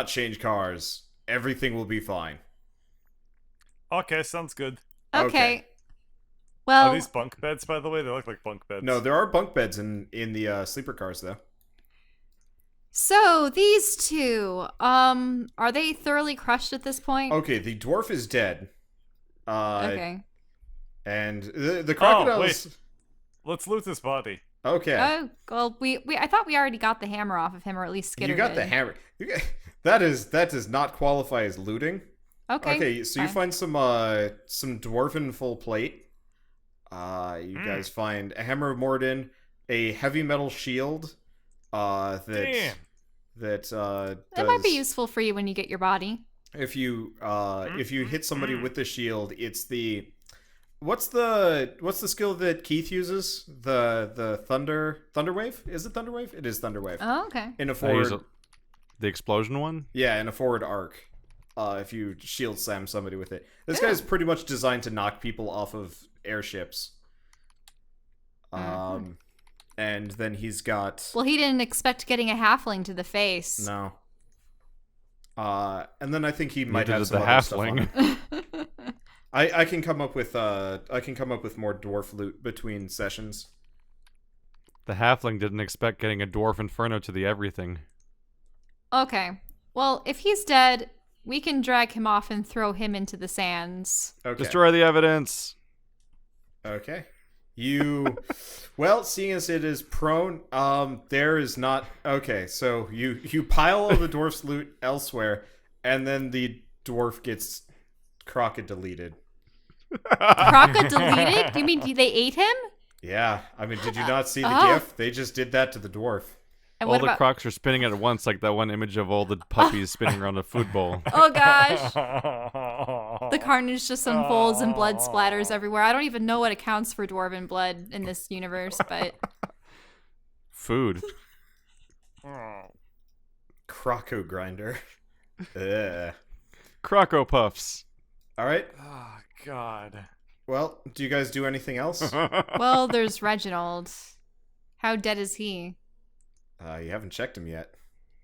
change cars, everything will be fine. Okay, sounds good. Okay. Okay. Well, Are these bunk beds, by the way? They look like bunk beds. No, there are bunk beds in the sleeper cars though. so these two, are they thoroughly crushed at this point? Okay, the dwarf is dead. Okay. And the crocodiles. wait. Let's loot this body. Okay. Oh, well, I thought we already got the hammer off of him, or at least Skitter You got did. the hammer. That does not qualify as looting. Okay. So you fine. find some dwarven full plate. You guys find a hammer of Morden, a heavy metal shield that Damn. that That might be does- useful for you when you get your body. if you hit somebody with the shield, it's the what's the skill that Keith uses? The thunder wave? Is it thunder wave? It is thunder wave. Oh, okay. In a I use forward, the explosion one? yeah, in a forward arc. If you shield slam somebody with it, this guy's pretty much designed to knock people off of airships. And then he's got Well, he didn't expect getting a halfling to the face. no. And then I think he might Neither have did some the other stuff on halfling. it. I can come up with more dwarf loot between sessions. The halfling didn't expect getting a dwarf inferno to the everything. Okay. Well, if he's dead, we can drag him off and throw him into the sands. Okay. Destroy the evidence. Okay. Well, seeing as it is prone, there is not... Okay, so you pile all the dwarf's loot elsewhere, and then the dwarf gets crocodile-deleted. Crocodile-deleted? You mean they ate him? Yeah, I mean, did you not see the Oh. GIF? They just did that to the dwarf. And All what the about... crocs are spinning at once, like that one image of all the puppies spinning around a food bowl. Oh, gosh. The carnage just unfolds and blood splatters everywhere. I don't even know what accounts for dwarven blood in this universe, but... Food. Croco grinder. Ugh. Croco puffs. All right. Oh, God. Well, do you guys do anything else? Well, there's Reginald. How dead is he? You haven't checked him yet.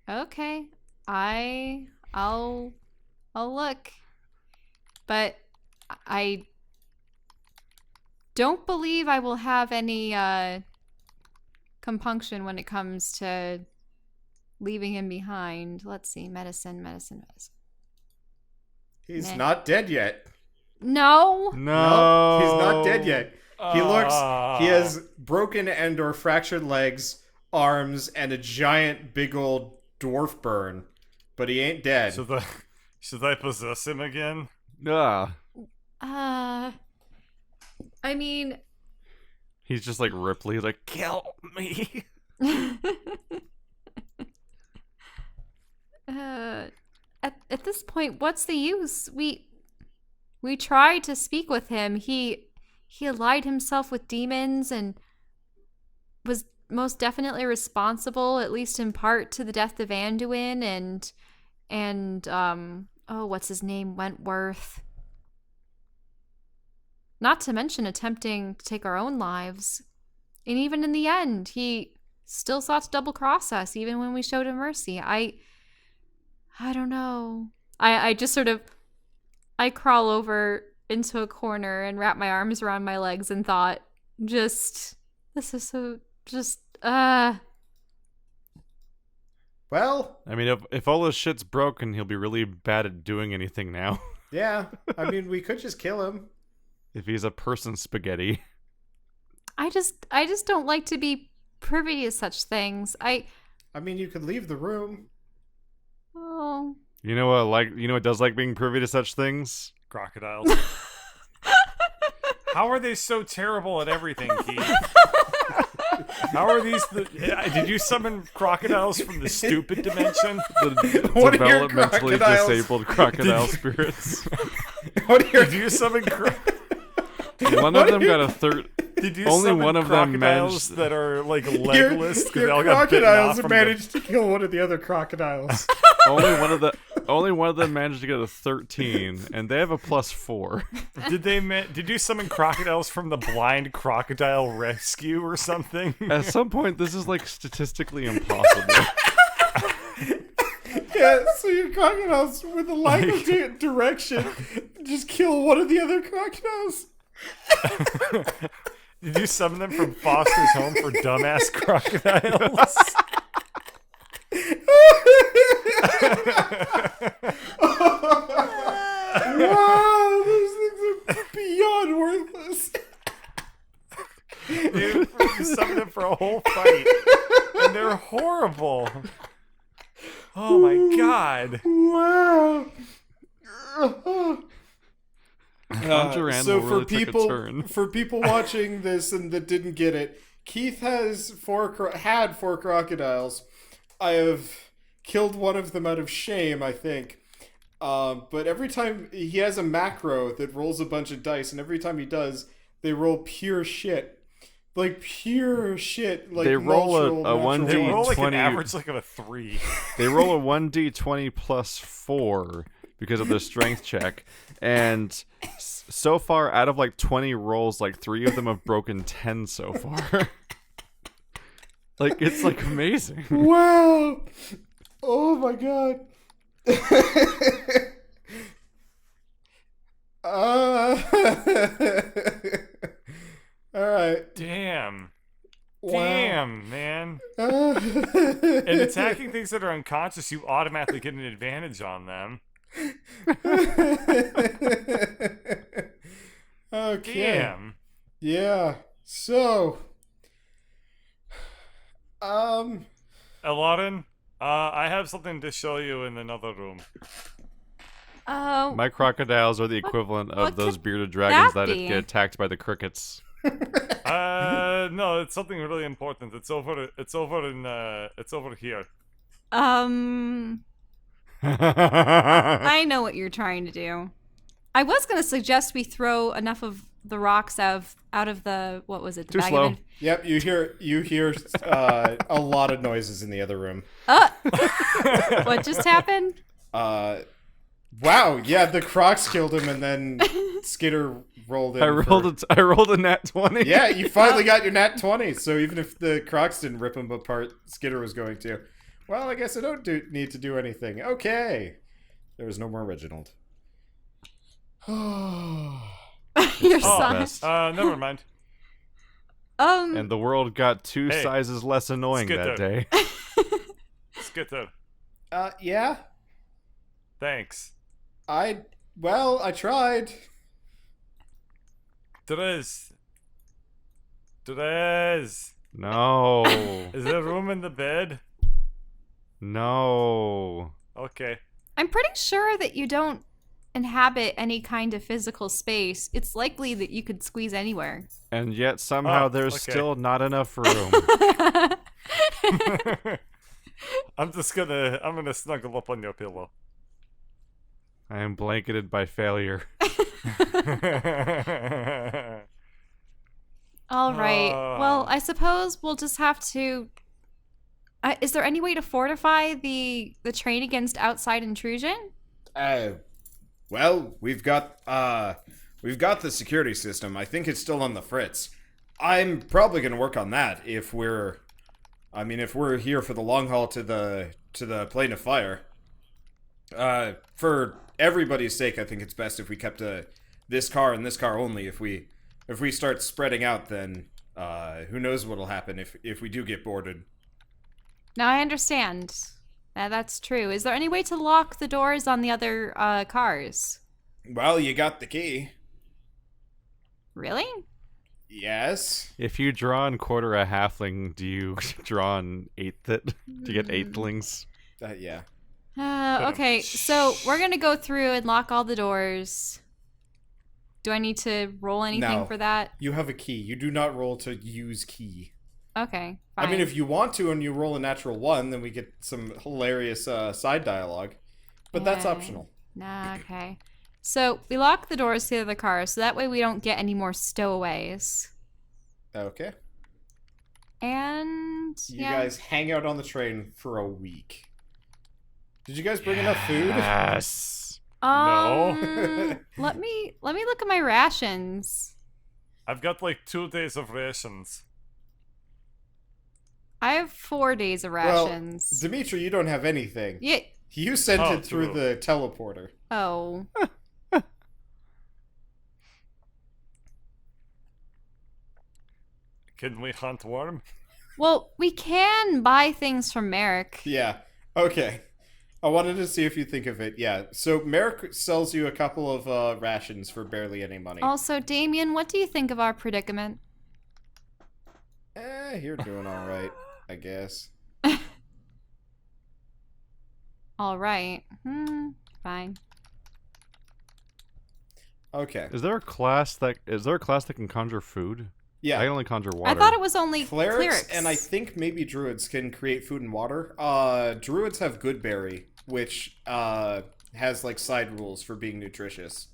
Okay. I'll look. But I don't believe I will have any compunction when it comes to leaving him behind. Let's see. Medicine. He's Meh. not dead yet. No. No. He's not dead yet. He has broken and or fractured legs, arms, and a giant big old dwarf burn, but he ain't dead. Should I possess him again? Ah. I mean, He's just like Ripley, like, kill me. at this point, what's the use? We tried to speak with him. He allied himself with demons and was most definitely responsible, at least in part, to the death of Anduin and what's his name? Wentworth. Not to mention attempting to take our own lives. And even in the end, he still sought to double cross us, even when we showed him mercy. I don't know. I just sort of, I crawl over into a corner and wrap my arms around my legs and thought, this is so, Well, I mean, if all this shit's broken, he'll be really bad at doing anything now. yeah. I mean, we could just kill him. If he's a person spaghetti. I just don't like to be privy to such things. I mean, you could leave the room. Oh. You know what does like being privy to such things? Crocodiles. How are they so terrible at everything, Keith? How are these did you summon crocodiles from the stupid dimension? The What are your developmentally crocodiles? disabled crocodile spirits. What are your... Did you summon One of them got a third. Did you Only summon one of them crocodiles managed- that are like legless? 'cause they Your all got bitten crocodiles off from the- managed to kill one of the other crocodiles. Only one of them managed to get a 13, and they have a +4. Did you summon crocodiles from the blind crocodile rescue or something? At some point, this is like statistically impossible. Yeah, so your crocodiles, with a lack of direction, just kill one of the other crocodiles. Did you summon them from Foster's Home for Dumbass Crocodiles? Wow, those things are beyond worthless. Dude, you summoned them for a whole fight, and they're horrible. Oh my god. Wow. Conjure Animal So really took a turn. for people watching this and that didn't get it, Keith has had 4 crocodiles. I have killed one of them out of shame, I think. But every time he has a macro that rolls a bunch of dice, and every time he does, they roll pure shit. Like pure shit. Like they roll a natural. 1d20. They roll like an average like of a 3. They roll a 1d20 plus 4 because of their strength check. And so far, out of like 20 rolls, like 3 of them have broken 10 so far. Like, it's like amazing. Wow! Oh my god. Alright. Damn. Wow. Damn, man. And attacking things that are unconscious, you automatically get an advantage on them. Okay. Damn. Yeah. So. Eladin, I have something to show you in another room. My crocodiles are the equivalent what of those could bearded dragons that that be? get attacked by the crickets. No, it's something really important. It's over here. I know what you're trying to do. I was going to suggest we throw enough of the rocks out of the, what was it? The Too bag slow. Of Yep, you hear a lot of noises in the other room. what just happened? Wow, yeah, the crocs killed him and then Skitter rolled in. I rolled a nat 20. Yeah, you finally got your nat 20, so even if the crocs didn't rip him apart, Skitter was going to. Well, I guess I don't need to do anything. Okay. There's no more Reginald. Your Oh, son. best. Never mind. And the world got 2 Hey, sizes less annoying that Skitter. day. Skitter. Yeah? Thanks. I tried. Therese. No. Is there room in the bed? No. Okay. I'm pretty sure that you don't inhabit any kind of physical space. It's likely that you could squeeze anywhere. And yet somehow Oh, there's okay. still not enough room. I'm gonna snuggle up on your pillow. I am blanketed by failure. All right. Well, Oh. I suppose we'll just have to. Is there any way to fortify the train against outside intrusion? Well, we've got the security system. I think it's still on the fritz. I'm probably gonna work on that if we're here for the long haul to the plane of fire. For everybody's sake, I think it's best if we kept this car and this car only. If we start spreading out, then who knows what'll happen if we do get boarded. Now I understand. That's true. Is there any way to lock the doors on the other cars? Well, you got the key. Really? Yes. If you draw and quarter a halfling, do you draw and eighth it to get eighthlings? Yeah. Okay, so we're gonna go through and lock all the doors. Do I need to roll anything No. for that? You have a key. You do not roll to use key. Okay, fine. I mean, if you want to and you roll a natural 1, then we get some hilarious side dialogue. But that's Yeah. optional. Nah, okay. So we lock the doors to the other cars, so that way we don't get any more stowaways. Okay. And You yeah. guys hang out on the train for a week. Did you guys bring enough food? Yes. No. let me look at my rations. I've got like 2 days of rations. I have 4 days of rations. Well, Dimitri, you don't have anything. Yeah. You sent Oh, it through true. the teleporter. Oh. Can we hunt worm? Well, we can buy things from Merrick. Yeah. Okay. I wanted to see if you think of it. Yeah. So Merrick sells you a couple of rations for barely any money. Also, Damien, what do you think of our predicament? You're doing all right, I guess. All right. Fine. Okay. Is there a class that can conjure food? Yeah. I can only conjure water. I thought it was only Clerics, and I think maybe druids can create food and water. Druids have Goodberry, which has like side rules for being nutritious.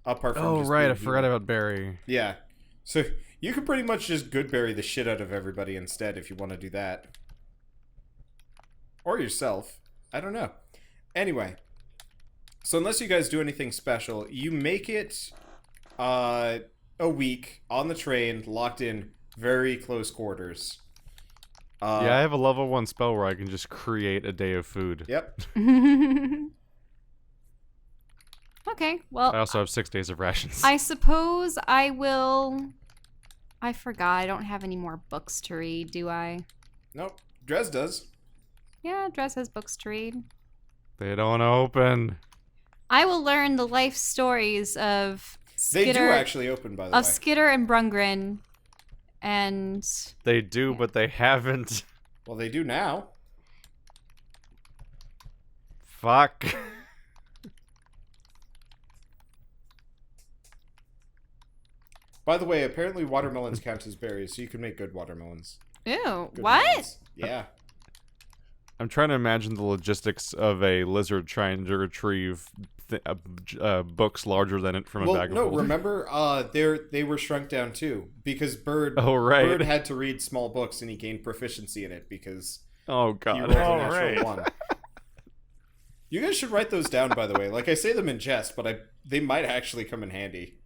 Apart from just right, being I forgot healing. about berry. Yeah. So you could pretty much just Goodberry the shit out of everybody instead if you want to do that. Or yourself. I don't know. Anyway. So unless you guys do anything special, you make it a week on the train, locked in very close quarters. Yeah, I have a level 1 spell where I can just create a day of food. Yep. Okay, well, I also have 6 days of rations. I suppose I will... I forgot, I don't have any more books to read, do I? Nope. Drez does. Yeah, Dress has books to read. They don't open. I will learn the life stories of They Skitter, do actually open, by the way. Skitter and Brungren, and... They do, but they haven't. Well, they do now. Fuck. By the way, apparently watermelons count as berries, so you can make good watermelons. Ew, Good what? melons. Yeah. I'm trying to imagine the logistics of a lizard trying to retrieve books larger than it from a bag of holding. Remember, they were shrunk down too because Bird. Oh, right. Bird had to read small books, and he gained proficiency in it because Oh he god. rolled a Oh, natural right. 1. You guys should write those down, by the way. Like I say them in jest, but they might actually come in handy.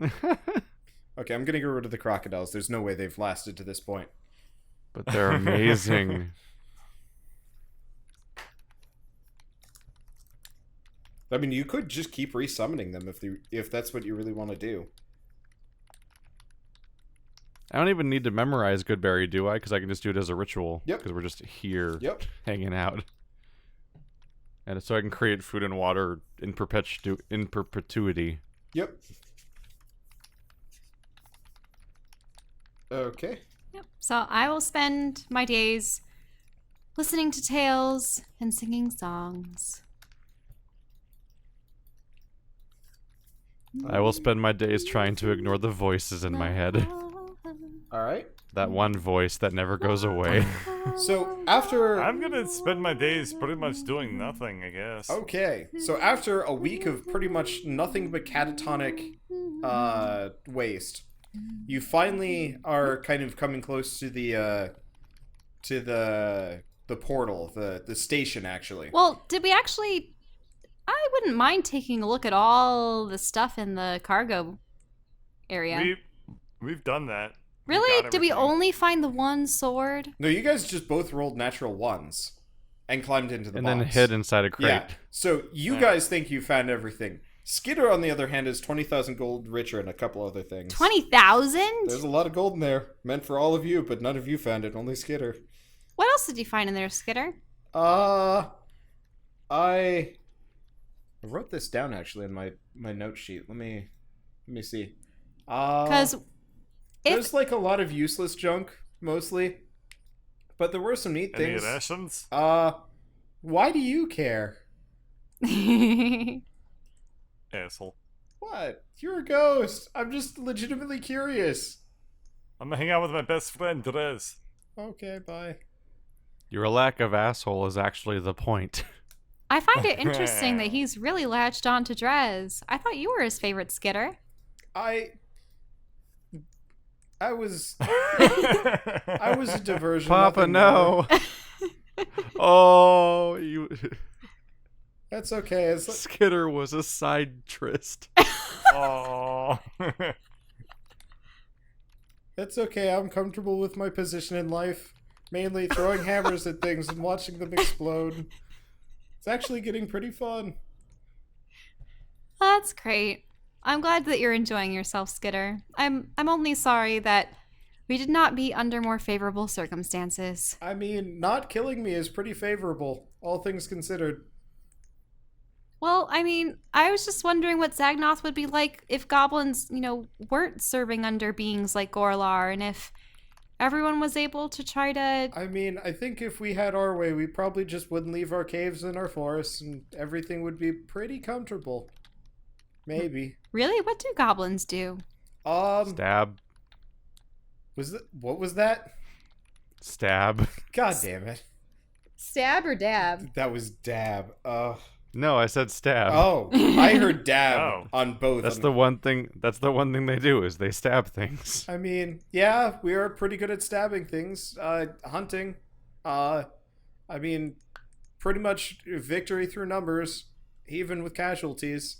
Okay, I'm gonna get rid of the crocodiles. There's no way they've lasted to this point. But they're amazing. I mean, you could just keep resummoning them if that's what you really want to do. I don't even need to memorize Goodberry, do I? Because I can just do it as a ritual. Yep. Because we're just here Yep. hanging out. And so I can create food and water in perpetuity. Yep. Okay. Yep. So I will spend my days listening to tales and singing songs. I will spend my days trying to ignore the voices in my head. All right. That one voice that never goes away. So after I'm gonna spend my days pretty much doing nothing, I guess. Okay, so after a week of pretty much nothing but catatonic waste, you finally are kind of coming close to the portal, the station actually. Well, did we actually... I wouldn't mind taking a look at all the stuff in the cargo area. We've done that. Really? got Did we everything. only find the one sword? No, you guys just both rolled natural 1s and climbed into the And box. then hid inside a crate. Yeah. So you guys think you found everything. Skitter, on the other hand, is 20,000 gold richer and a couple other things. 20,000? There's a lot of gold in there, meant for all of you, but none of you found it. Only Skitter. What else did you find in there, Skitter? I wrote this down actually in my note sheet. Let me see. Because There's like a lot of useless junk, mostly. But there were some neat Any things. rations? Why do you care? Asshole. What? You're a ghost. I'm just legitimately curious. I'm gonna hang out with my best friend, Drez. Okay, bye. Your lack of asshole is actually the point. I find it interesting that he's really latched on to Drez. I thought you were his favorite, Skitter. I was a diversion. Papa, nothing more. no. Oh, you. That's okay. It's like, Skitter was a side tryst. Oh. that's okay. I'm comfortable with my position in life. Mainly throwing hammers at things and watching them explode. It's actually getting pretty fun. That's great. I'm glad that you're enjoying yourself, Skitter. I'm only sorry that we did not be under more favorable circumstances. I mean, not killing me is pretty favorable, all things considered. Well, I mean, I was just wondering what Zagnoth would be like if goblins, weren't serving under beings like Gorlar, and if everyone was able to try to... I mean, I think if we had our way, we probably just wouldn't leave our caves and our forests, and everything would be pretty comfortable. Maybe. Really? What do goblins do? Stab. What was that? Stab. God damn it. Stab or dab? That was dab. No, I said stab. Oh, I heard dab Oh. on both. That's the one thing they do is they stab things. I mean, yeah, we are pretty good at stabbing things. Hunting. I mean, pretty much victory through numbers, even with casualties.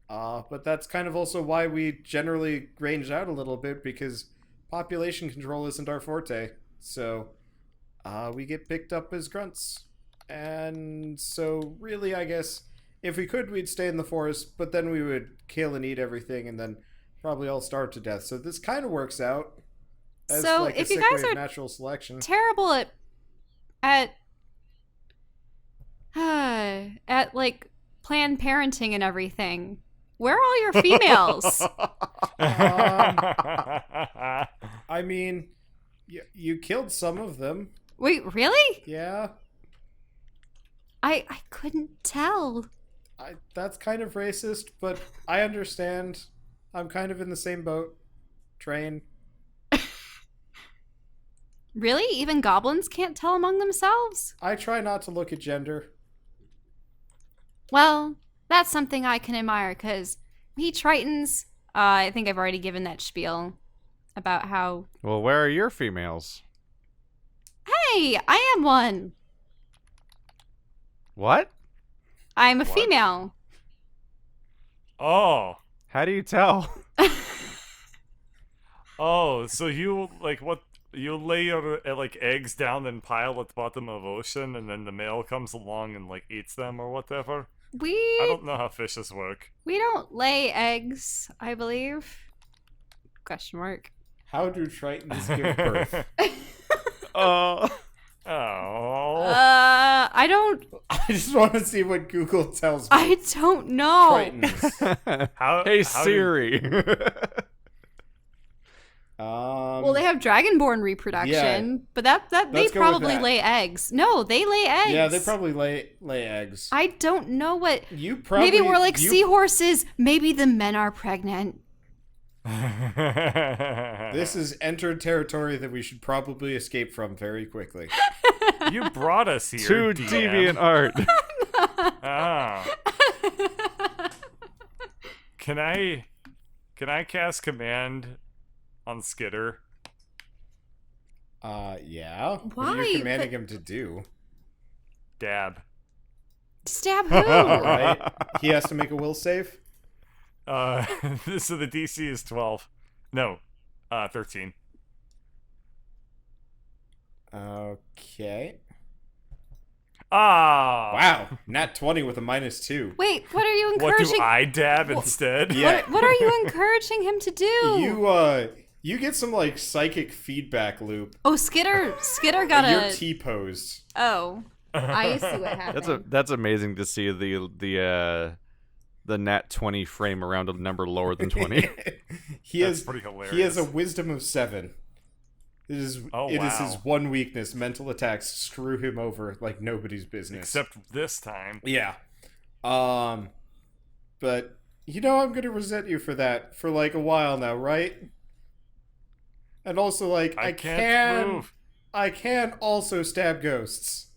But that's kind of also why we generally range out a little bit, because population control isn't our forte. So, we get picked up as grunts. And so, really, I guess, if we could, we'd stay in the forest, but then we would kill and eat everything, and then probably all starve to death. So this kind of works out as So, like if a you sick guys way of are natural selection. Terrible at like planned parenting and everything. Where are all your females? I mean, you killed some of them. Wait, really? Yeah, I couldn't tell. that's kind of racist, but I understand. I'm kind of in the same boat. Train. Really? Even goblins can't tell among themselves? I try not to look at gender. Well, that's something I can admire, because we Tritons, I think I've already given that spiel about how, Well, where are your females? hey, I am one. What? I'm a What? female. Oh. How do you tell? Oh, so you, like, what? You lay your, like, eggs down and pile at the bottom of ocean, and then the male comes along and, like, eats them or whatever? I We don't know how fishes work. don't lay eggs, I believe. Question mark. How do Tritons give birth? Oh. Oh. I don't. I just want to see what Google tells me. I don't know. Tritons. How, Hey how Siri. Well, they have dragonborn reproduction, but that they let's go with probably that. lay eggs. No, they lay eggs. Yeah, they probably lay eggs. I don't know what. You probably Maybe we're like you- seahorses. Maybe the men are pregnant. This is entered territory that we should probably escape from very quickly. You brought us here. Too DM. deviant art. Ah. Can I cast command on Skitter? Yeah. What are Why? you commanding him to do? Dab. Stab who? Right? He has to make a will save? So the DC is 12. No, 13. Okay. Ah. Wow. Nat 20 with a -2. Wait, what are you What encouraging? do I dab instead? Yeah. What are you encouraging him to do? You get some like psychic feedback loop. Oh, Skitter got You're a. T-posed. Oh, I see what happened. That's amazing to see the nat 20 frame around a number lower than 20. He That's has pretty hilarious. He has a wisdom of 7. It is Oh, it is wow. his one weakness. Mental attacks screw him over like nobody's business. Except this time. Yeah. But you know I'm gonna resent you for that for like a while now, right? And also like I can't move. I can also stab ghosts.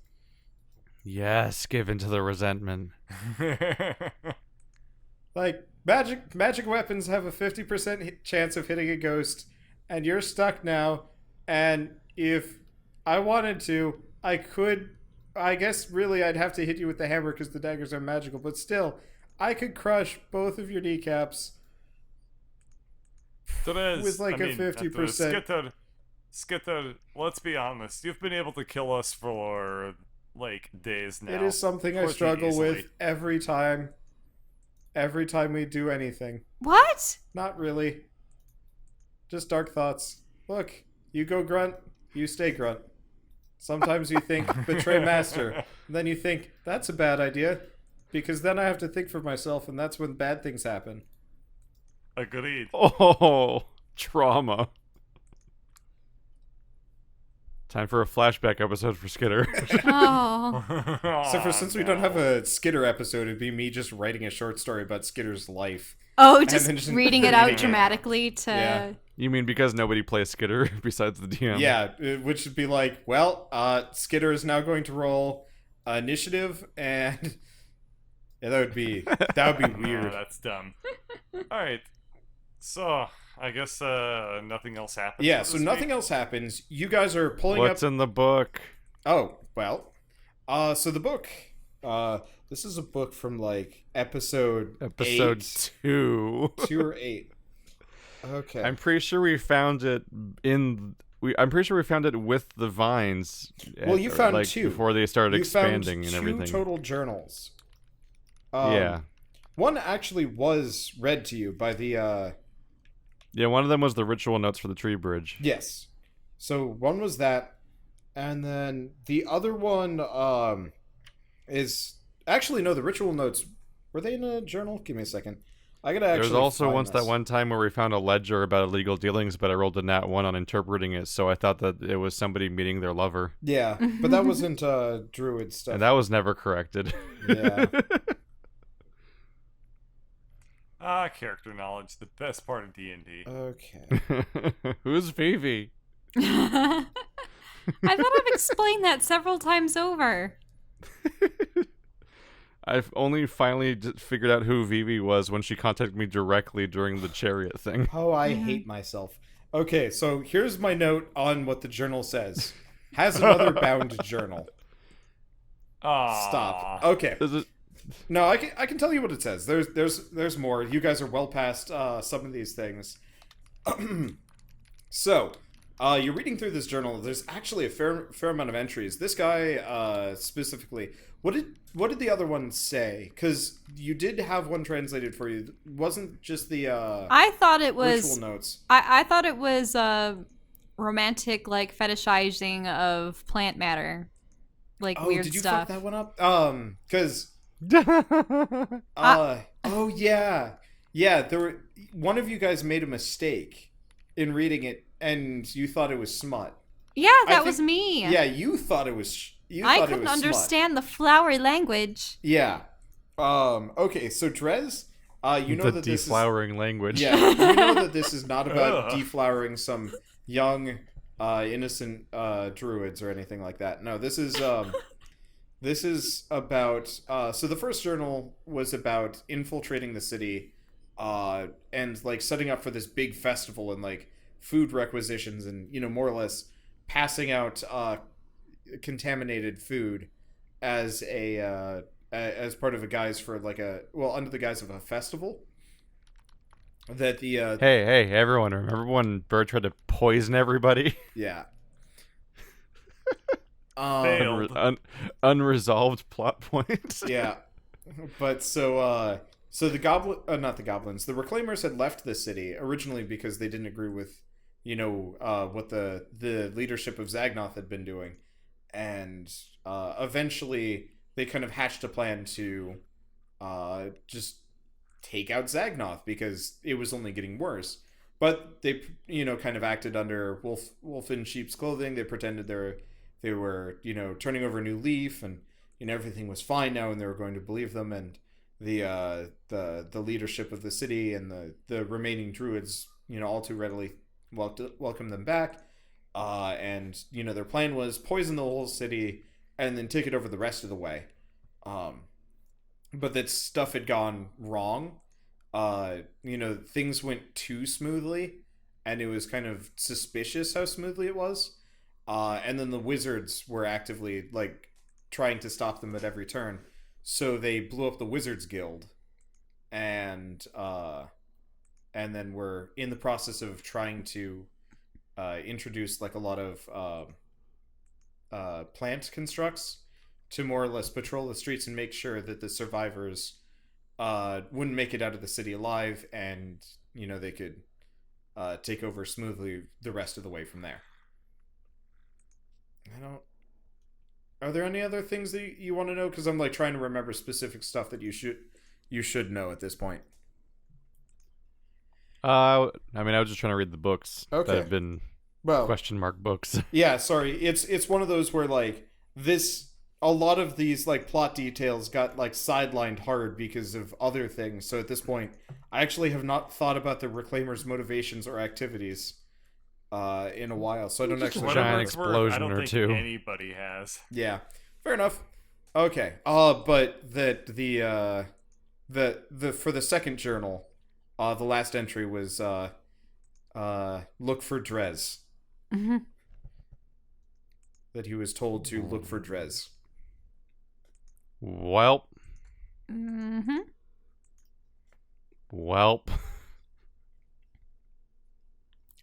Yes, give in to the resentment. Like magic weapons have a 50% chance of hitting a ghost, and you're stuck now. And if I wanted to, I could. I guess really I'd have to hit you with the hammer because the daggers are magical. But still, I could crush both of your kneecaps. Therese, With like I a mean, 50%. Skitter, let's be honest. You've been able to kill us for like days now. It is something I Pretty struggle easily. with every time. Every time we do anything. What? Not really. Just dark thoughts. Look, you go grunt, you stay grunt. Sometimes you think, betray master. And then you think, that's a bad idea. Because then I have to think for myself, and that's when bad things happen. Agreed. Oh, trauma. Time for a flashback episode for Skitter. Oh. So since we don't have a Skitter episode, it'd be me just writing a short story about Skitter's life. Oh, And just then just reading it reading out it. dramatically to. Yeah. You mean because nobody plays Skitter besides the DM? Yeah, which would be like, well, Skitter is now going to roll initiative, and yeah, that would be weird. Oh, that's dumb. All right, so I guess nothing else happens. Yeah, for so this nothing week? else happens. You guys are pulling What's up. in the book? Oh well, so the book. This is a book from like episode 2. 2 or 8. Okay. I'm pretty sure we found it I'm pretty sure we found it with the vines. Well, you found like, 2 before they started you expanding found and everything. 2 total journals. Yeah. One actually was read to you by the. Yeah, one of them was the ritual notes for the tree bridge. Yes. So one was that, and then the other one is actually no. The ritual notes, were they in a journal? Give me a second. I gotta actually. There was also find once this. that one time where we found a ledger about illegal dealings, but I rolled a nat 1 on interpreting it, so I thought that it was somebody meeting their lover. Yeah, but that wasn't druid stuff. And that was never corrected. Yeah. Character knowledge, the best part of D&D. Okay. Who's Vivi? I thought I've explained that several times over. I've only finally figured out who Vivi was when she contacted me directly during the chariot thing. Oh, I hate myself. Okay, so here's my note on what the journal says. Has another bound journal. Stop. Okay. Is it? No, I can tell you what it says. There's more. You guys are well past some of these things. So, you're reading through this journal. There's actually a fair amount of entries. This guy specifically. What did the other one say? Because you did have one translated for you. It wasn't just the I thought it was ritual notes. I thought it was romantic, like fetishizing of plant matter, like weird did you stuff. fuck that one up? Because oh yeah, there were one of you guys made a mistake in reading it, and you thought it was smut. Yeah, that was me. Yeah, you thought it was. I couldn't understand the flowery language. Yeah. Okay, so Drez, you know the that this is deflowering language. Yeah, you know that this is not about deflowering some young, innocent druids or anything like that. No, this is about. So the first journal was about infiltrating the city, and like setting up for this big festival and like food requisitions and more or less passing out contaminated food as a as part of a guise for like under the guise of a festival. That the Hey, everyone! Remember when Bird tried to poison everybody? Yeah. Failed. Unresolved plot point. Yeah, but so not the goblins. The Reclaimers had left the city originally because they didn't agree with what the leadership of Zagnoth had been doing, and eventually they kind of hatched a plan to just take out Zagnoth because it was only getting worse. But they kind of acted under wolf in sheep's clothing. They pretended they were turning over a new leaf, and everything was fine now, and they were going to believe them. And the leadership of the city and the remaining druids all too readily welcomed them back. And their plan was poison the whole city and then take it over the rest of the way. But that stuff had gone wrong. Things went too smoothly, and it was kind of suspicious how smoothly it was. And then the wizards were actively like trying to stop them at every turn. So they blew up the Wizards Guild, and then we're in the process of trying to introduce like a lot of plant constructs to more or less patrol the streets and make sure that the survivors wouldn't make it out of the city alive, and they could take over smoothly the rest of the way from there. Are there any other things that you want to know? Because I'm like trying to remember specific stuff that you should know at this point. I was just trying to read the books that Okay. have been Well, Question mark books. yeah, sorry. It's one of those where like a lot of these like plot details got like sidelined hard because of other things. So at this point, I actually have not thought about the Reclaimers' motivations or activities in a while. So I don't actually giant Whatever remember. it's worth, explosion I don't or think two. anybody has. Yeah, fair enough. Okay. But that the for the second journal, the last entry was look for Drez. Mm-hmm. That he was told to look for Drez. Welp. Mm-hmm. Welp.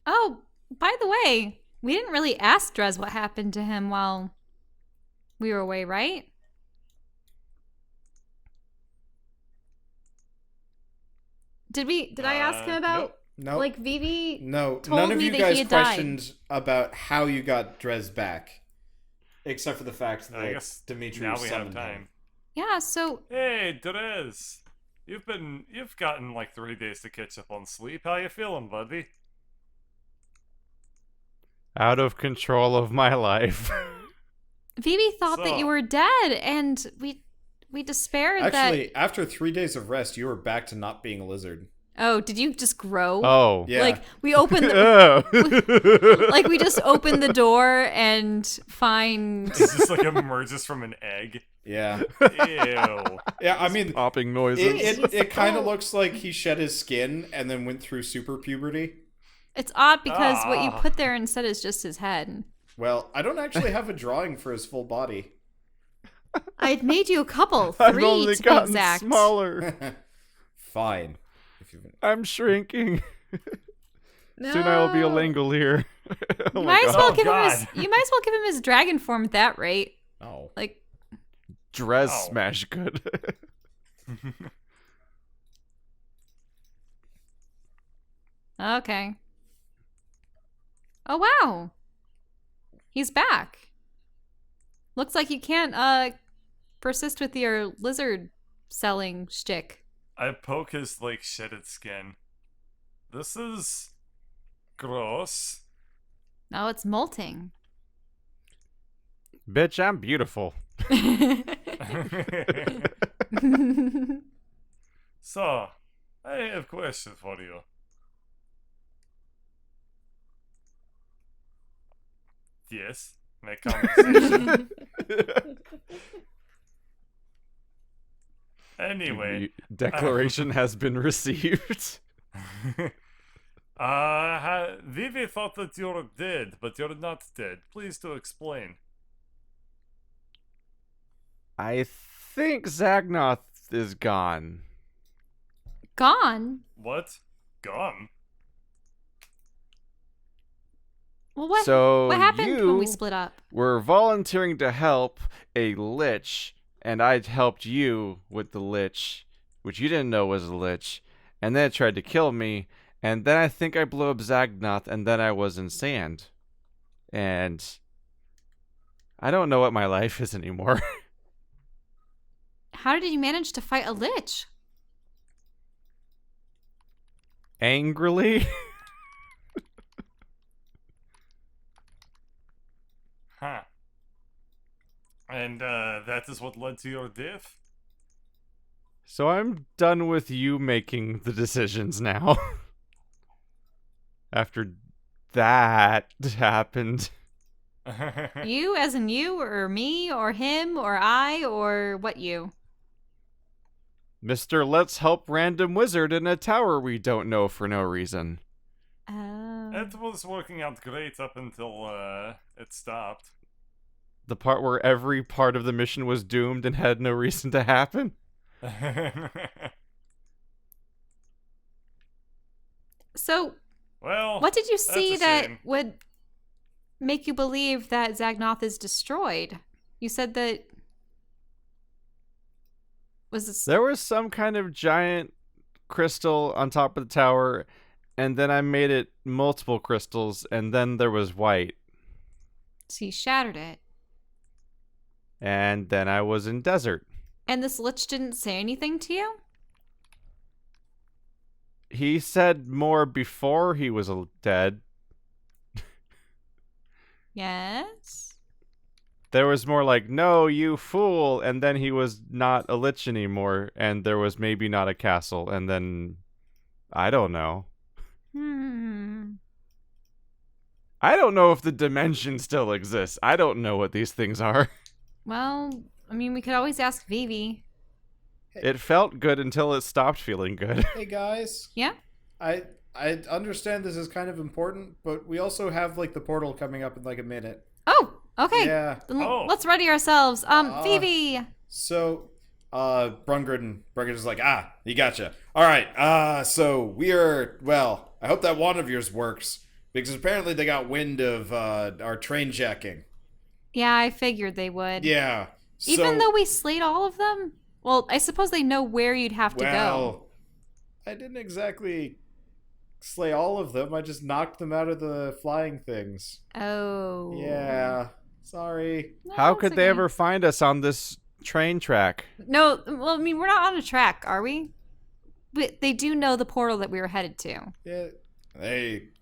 Oh, by the way, we didn't really ask Drez what happened to him while we were away, right? Did I ask him about No. like Vivi? No, told none of me you that guys he had died. questioned about how you got Drez back, except for the fact I that guess Demetrius now we have summoned time. him. Yeah, so Hey, Derez. You've gotten like 3 days to catch up on sleep. How you feeling, buddy? Out of control of my life. Vivi thought that So- you were dead, and we despaired that. Actually, after 3 days of rest, you were back to not being a lizard. Oh, did you just grow? Oh. Yeah. Like we opened the, Oh. like we just opened the door and find. It just like emerges from an egg. Yeah. Ew. Yeah, I mean, Popping noises. it kind of looks like he shed his skin and then went through super puberty. It's odd because what you Ah. put there instead is just his head. Well, I don't actually have a drawing for his full body. I'd made you a couple, I've 3 only to be gotten exact. smaller. Fine. If you I'm shrinking. Soon I will be a No. Langolier. Oh You my might as god. well Oh, give him God. his. You might as well give him his dragon form at that rate. Oh. Like, Dress Oh. smash good. okay. Oh wow, he's back. Looks like you can't persist with your lizard selling shtick. I poke his like shedded skin. This is gross. No, it's molting. Bitch, I'm beautiful. So, I have a question for you. Yes, make conversation. Anyway, Declaration has been received. Vivi thought that you're dead, but you're not dead. Please to explain. I think Zagnoth is gone. Gone. What? Gone? Well, what? So what happened when we you split up? were volunteering to help a lich, and I helped you with the lich, which you didn't know was a lich, and then it tried to kill me, and then I think I blew up Zagnoth, and then I was in sand. And I don't know what my life is anymore. How did you manage to fight a lich? Angrily? Huh. And that is what led to your death? So I'm done with you making the decisions now. After that happened. You, as in you, or me, or him, or I, or what you? Mr. Let's Help Random Wizard in a tower we don't know for no reason. It was working out great up until it stopped. The part where every part of the mission was doomed and had no reason to happen? So, Well, what did you that's see a that shame. would make you believe that Zagnoth is destroyed? You said that was this There was some kind of giant crystal on top of the tower, and then I made it multiple crystals, and then there was white. so you shattered it. And then I was in desert. And this lich didn't say anything to you? He said more before he was dead. Yes? There was more like, no, you fool, and then he was not a lich anymore, and there was maybe not a castle, and then I don't know. I don't know if the dimension still exists. I don't know what these things are. Well, I mean, we could always ask Vivi. It felt good until it stopped feeling good. Hey guys. Yeah? I understand this is kind of important, but we also have like the portal coming up in like a minute. Oh, okay. Yeah. Then Oh. let's ready ourselves. Vivi. So, Brungren's like, you gotcha. All right. So we are. Well, I hope that wand of yours works because apparently they got wind of our train jacking. Yeah, I figured they would. Yeah. Even though we slayed all of them? Well, I suppose they know where you'd have to go. I didn't exactly slay all of them. I just knocked them out of the flying things. Oh. Yeah. Sorry. No, How it's could they okay. ever find us on this train track? No, well, I mean, we're not on a track, are we? But they do know the portal that we were headed to. Yeah.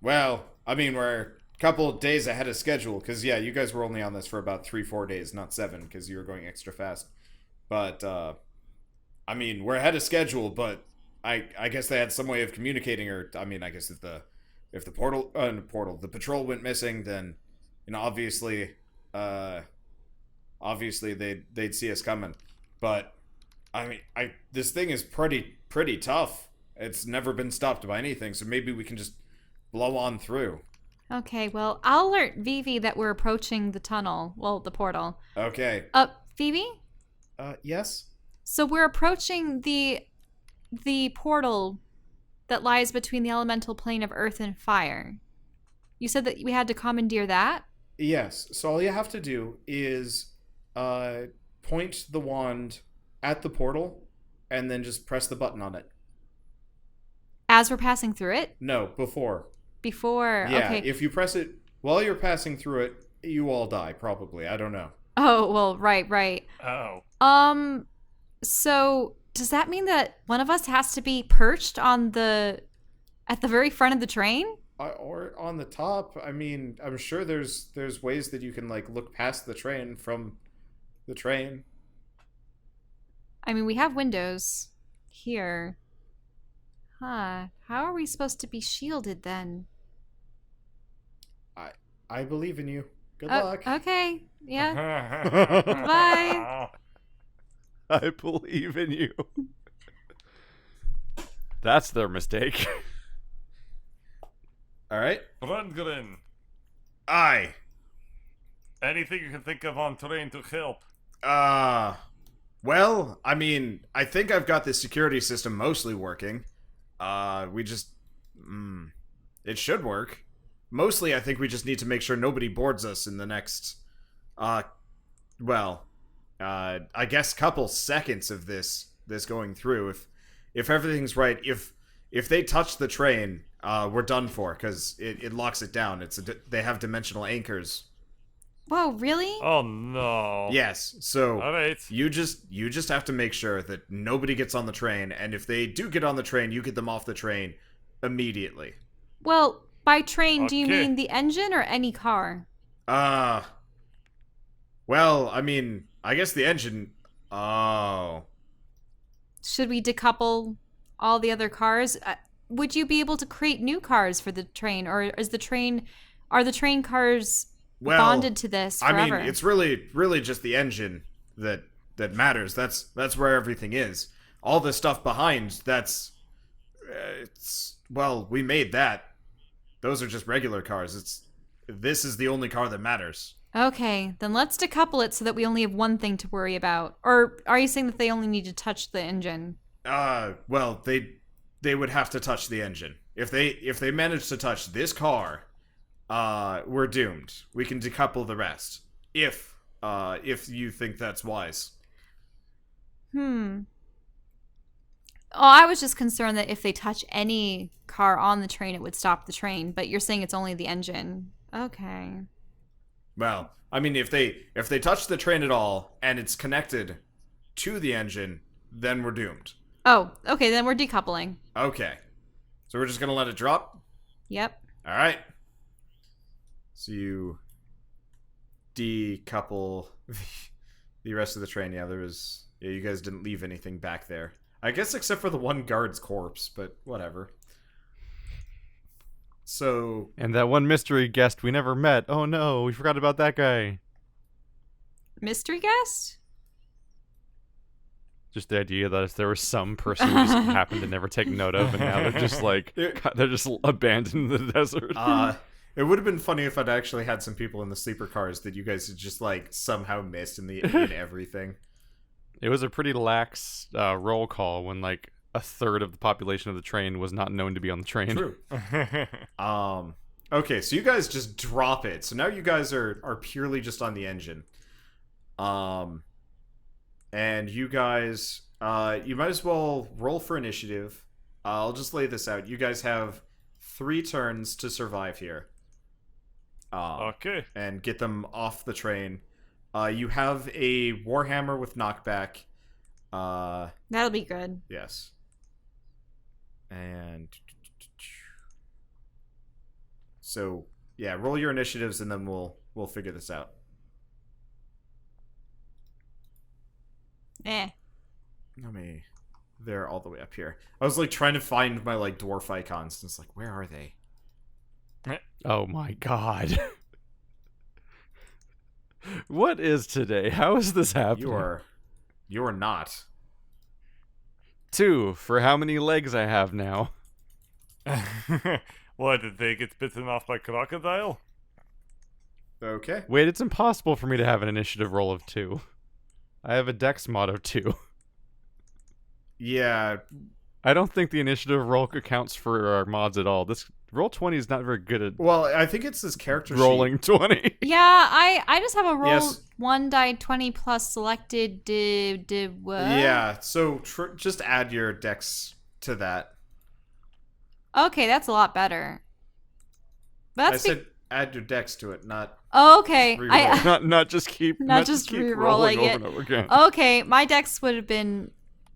We're a couple of days ahead of schedule because, yeah, you guys were only on this for about 3-4 days, not 7 because you were going extra fast. But, we're ahead of schedule, but I guess they had some way of communicating, or, I guess if the the patrol went missing, then, obviously they'd see us coming. But, this thing is pretty tough. It's never been stopped by anything, so maybe we can just blow on through. Okay, well, I'll alert Vivi that we're approaching the tunnel. Well, the portal. Okay. Vivi? Yes? So we're approaching the portal that lies between the elemental plane of earth and fire. You said that we had to commandeer that? Yes. So all you have to do is point the wand at the portal and then just press the button on it. As we're passing through it? No, before. Before. Yeah, Okay. if you press it while you're passing through it, you all die, probably. I don't know. Oh, well, right. Oh. So does that mean that one of us has to be perched at the very front of the train? Or on the top. I'm sure there's ways that you can, like, look past the train from the train. We have windows here. Huh. How are we supposed to be shielded then? I believe in you. Good luck. Okay. Yeah. Bye. I believe in you. That's their mistake. All right. Brungren, Aye. anything you can think of on train to help? Well, I think I've got the security system mostly working. It should work. Mostly, I think we just need to make sure nobody boards us in the next, I guess couple seconds of this going through. If everything's right, if they touch the train, we're done for, because it locks it down. They have dimensional anchors. Whoa, really? Oh no. Yes, so All right. you just have to make sure that nobody gets on the train, and if they do get on the train, you get them off the train immediately. Well, by train, do you Okay. mean the engine or any car? I guess the engine. Oh. Should we decouple all the other cars? Would you be able to create new cars for the train, or are the train cars bonded to this forever? It's really just the engine that matters. That's where everything is. All the stuff behind, we made that. Those are just regular cars. This is the only car that matters. Okay, then let's decouple it so that we only have one thing to worry about. Or are you saying that they only need to touch the engine? They would have to touch the engine. If they manage to touch this car, we're doomed. We can decouple the rest. If you think that's wise. Oh, I was just concerned that if they touch any car on the train, it would stop the train. But you're saying it's only the engine. Okay. Well, if they touch the train at all and it's connected to the engine, then we're doomed. Oh, okay, then we're decoupling. Okay. So we're just gonna let it drop? Yep. Alright. So you decouple the rest of the train. Yeah, you guys didn't leave anything back there. I guess except for the one guard's corpse, but whatever. So... And that one mystery guest we never met. Oh no, we forgot about that guy. Mystery guest? Just the idea that if there was some person who just happened to never take note of, and now they're just like, they're just abandoned in the desert. It would have been funny if I'd actually had some people in the sleeper cars that you guys had just like somehow missed in everything. It was a pretty lax roll call when like a third of the population of the train was not known to be on the train. True. Okay, so you guys just drop it. So now you guys are purely just on the engine. And you guys, you might as well roll for initiative. I'll just lay this out. You guys have 3 turns to survive here. Okay. And get them off the train. You have a Warhammer with knockback. That'll be good. Yes. And... So, yeah, roll your initiatives and then we'll figure this out. They're all the way up here. I was like trying to find my like dwarf icons and it's like, where are they? Oh my god. What is today? How is this happening? You are not. 2 for how many legs I have now. What, did they get bitten off by Crocodile? Okay. Wait, it's impossible for me to have an initiative roll of 2. I have a dex mod of 2. Yeah. I don't think the initiative roll accounts for our mods at all. This roll 20 is not very good at Well, I think it's this character rolling sheet. 20. Yeah, I just have a roll Yes. 1 die 20 plus selected what? Yeah, so just add your dex to that. Okay, that's a lot better. I said add your dex to it, not... Oh, okay. Reroll. not just keep re-rolling rolling it. over and over again. Okay, my dex would have been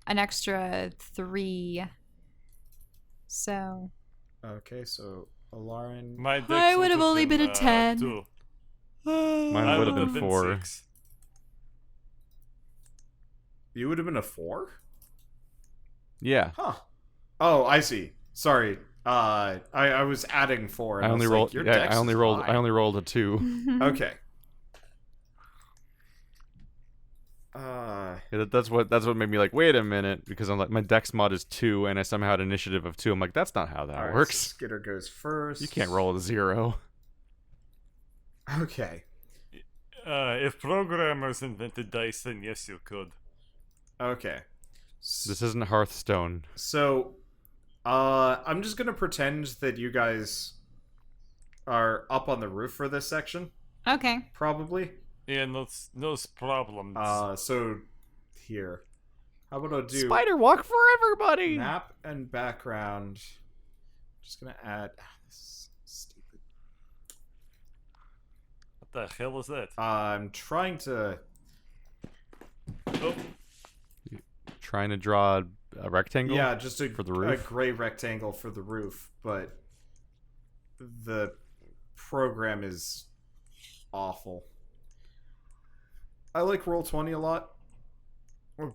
an extra 3. So Okay, so Alarin... My dex I would have only been a 10. 2. Mine would have been 4. 6. You would have been a 4? Yeah. Huh. Oh, I see. Sorry. I was adding 4. And I only was rolled. Like, Yeah, dex I only is rolled. high." I only rolled a 2. Okay. Yeah, that's what made me like, wait a minute, because I'm like, my dex mod is 2, and I somehow had initiative of 2. I'm like, that's not how that Alright, works. so Skitter goes first. You can't roll a 0. Okay. If programmers invented dice, then yes, you could. Okay. This isn't Hearthstone. So, I'm just gonna pretend that you guys are up on the roof for this section. okay. Probably. Yeah, no problems. So here. How about I do Spider walk for everybody. map and background? Just gonna add. This is stupid. What the hell is that? I'm trying to. Oh, Trying to draw a rectangle. Yeah, just for the roof? a gray rectangle for the roof, but the program is awful. I like Roll20 a lot,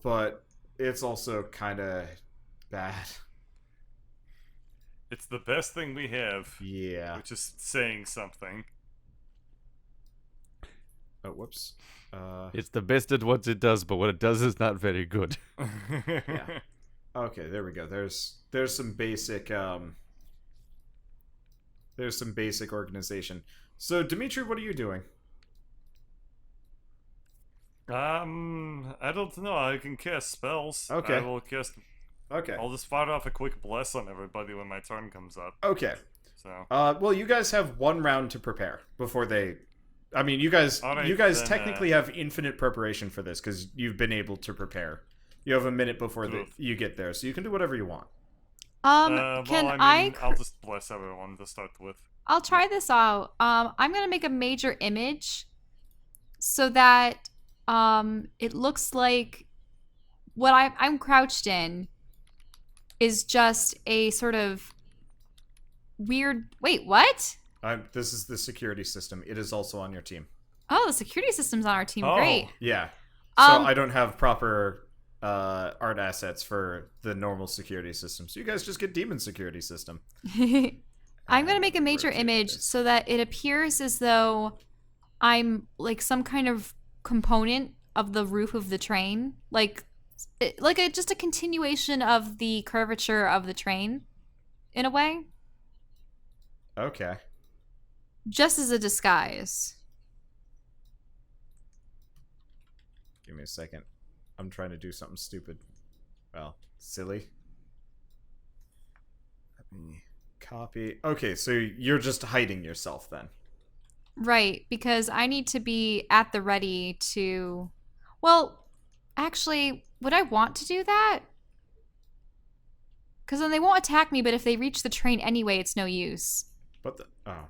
but it's also kind of bad. it's the best thing we have, Yeah. which is saying something. Oh, whoops. It's the best at what it does, but what it does is not very good. Yeah. Okay, there we go. There's some basic organization. So, Dimitri, what are you doing? I don't know. I can cast spells. Okay. I will cast. Okay. I'll just fire off a quick bless on everybody when my turn comes up. Okay. So. Well, you guys have 1 round to prepare before they. I mean, you guys Alright, then, technically have infinite preparation for this because you've been able to prepare. You have a minute before you get there, so you can do whatever you want. Can well, I I'll just bless everyone to start with. I'll try this out. I'm gonna make a major image so that it looks like what I'm crouched in is just a sort of weird. Wait, what? This is the security system. It is also on your team. Oh, the security systems on our team. Oh. Great. Yeah. So I don't have proper art assets for the normal security system. So you guys just get demon security system. I'm going to make a major rotate image this. so that it appears as though I'm like some kind of component of the roof of the train. Just a continuation of the curvature of the train in a way. Okay. Just as a disguise. Give me a second. I'm trying to do something stupid. Well, silly. Let me copy. Okay, so you're just hiding yourself then. Right, because I need to be at the ready to... Well, actually, would I want to do that? Because then they won't attack me, but if they reach the train anyway, it's no use. What the? Oh.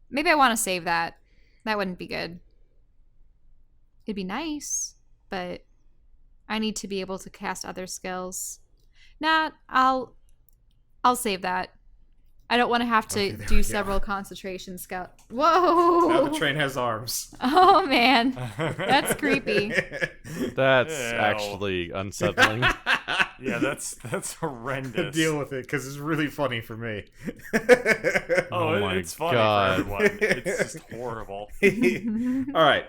Maybe I want to save that. That wouldn't be good. It'd be nice, but I need to be able to cast other skills. Nah, I'll save that. I don't want to have to Okay, there we do go. several concentration scout. Whoa! Now the train has arms. Oh man, that's creepy. That's Ew. actually unsettling. Yeah, that's horrendous. Deal with it, because it's really funny for me. Oh, my it's funny God. for everyone. It's just horrible. All right.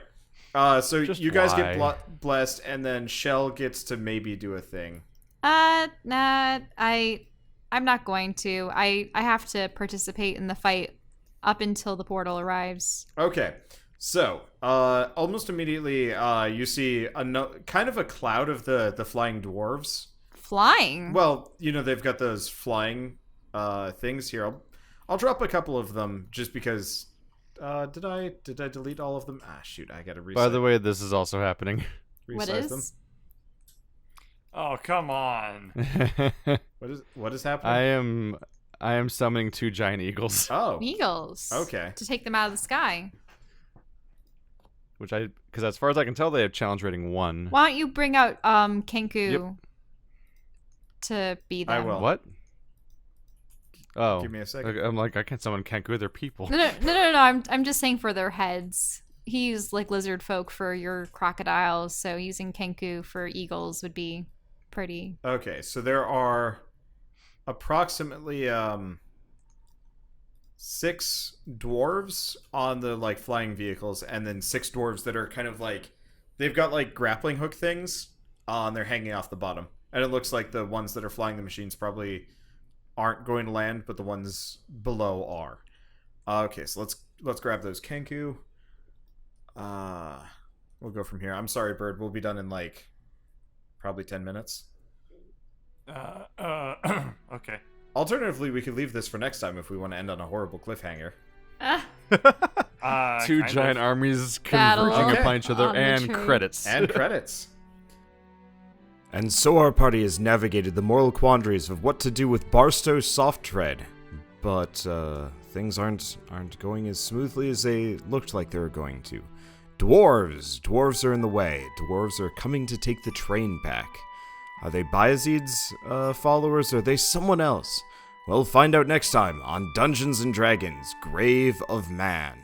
So Just you guys get why? blessed, and then Shell gets to maybe do a thing. Nah, I'm not going to. I have to participate in the fight up until the portal arrives. Okay. So, almost immediately, you see kind of a cloud of the flying dwarves. Flying? Well, they've got those flying things here. I'll drop a couple of them just because. Did I delete all of them? Ah, shoot! I gotta reset. By the way, this is also happening. What resize is? them. Oh, come on. What is happening? I am summoning 2 giant eagles, Oh, Eagles. okay. To take them out of the sky. because as far as I can tell, they have challenge rating 1. Why don't you bring out Kenku Yep. to be them? I will. What? Oh, Give me a second. okay, I'm like, I can't summon Kenku. They're people. No. I'm just saying for their heads. He used like lizard folk for your crocodiles, so using Kenku for eagles would be pretty. Okay, so there are approximately 6 dwarves on the flying vehicles, and then 6 dwarves that are kind of they've got grappling hook things, and they're hanging off the bottom. And it looks like the ones that are flying the machines probably aren't going to land, but the ones below are. Okay, so let's grab those Kenku. We'll go from here. I'm sorry, Bird. We'll be done in probably 10 minutes. Okay. Alternatively, we could leave this for next time if we want to end on a horrible cliffhanger. Two Kind giant of. armies Battle converging Okay. upon each other, on the and train. credits. And credits. And so our party has navigated the moral quandaries of what to do with Barstow's soft tread. But things aren't going as smoothly as they looked like they were going to. Dwarves are in the way. Dwarves are coming to take the train back. Are they Bayezid's followers, or are they someone else? We'll find out next time on Dungeons & Dragons: Grave of Man.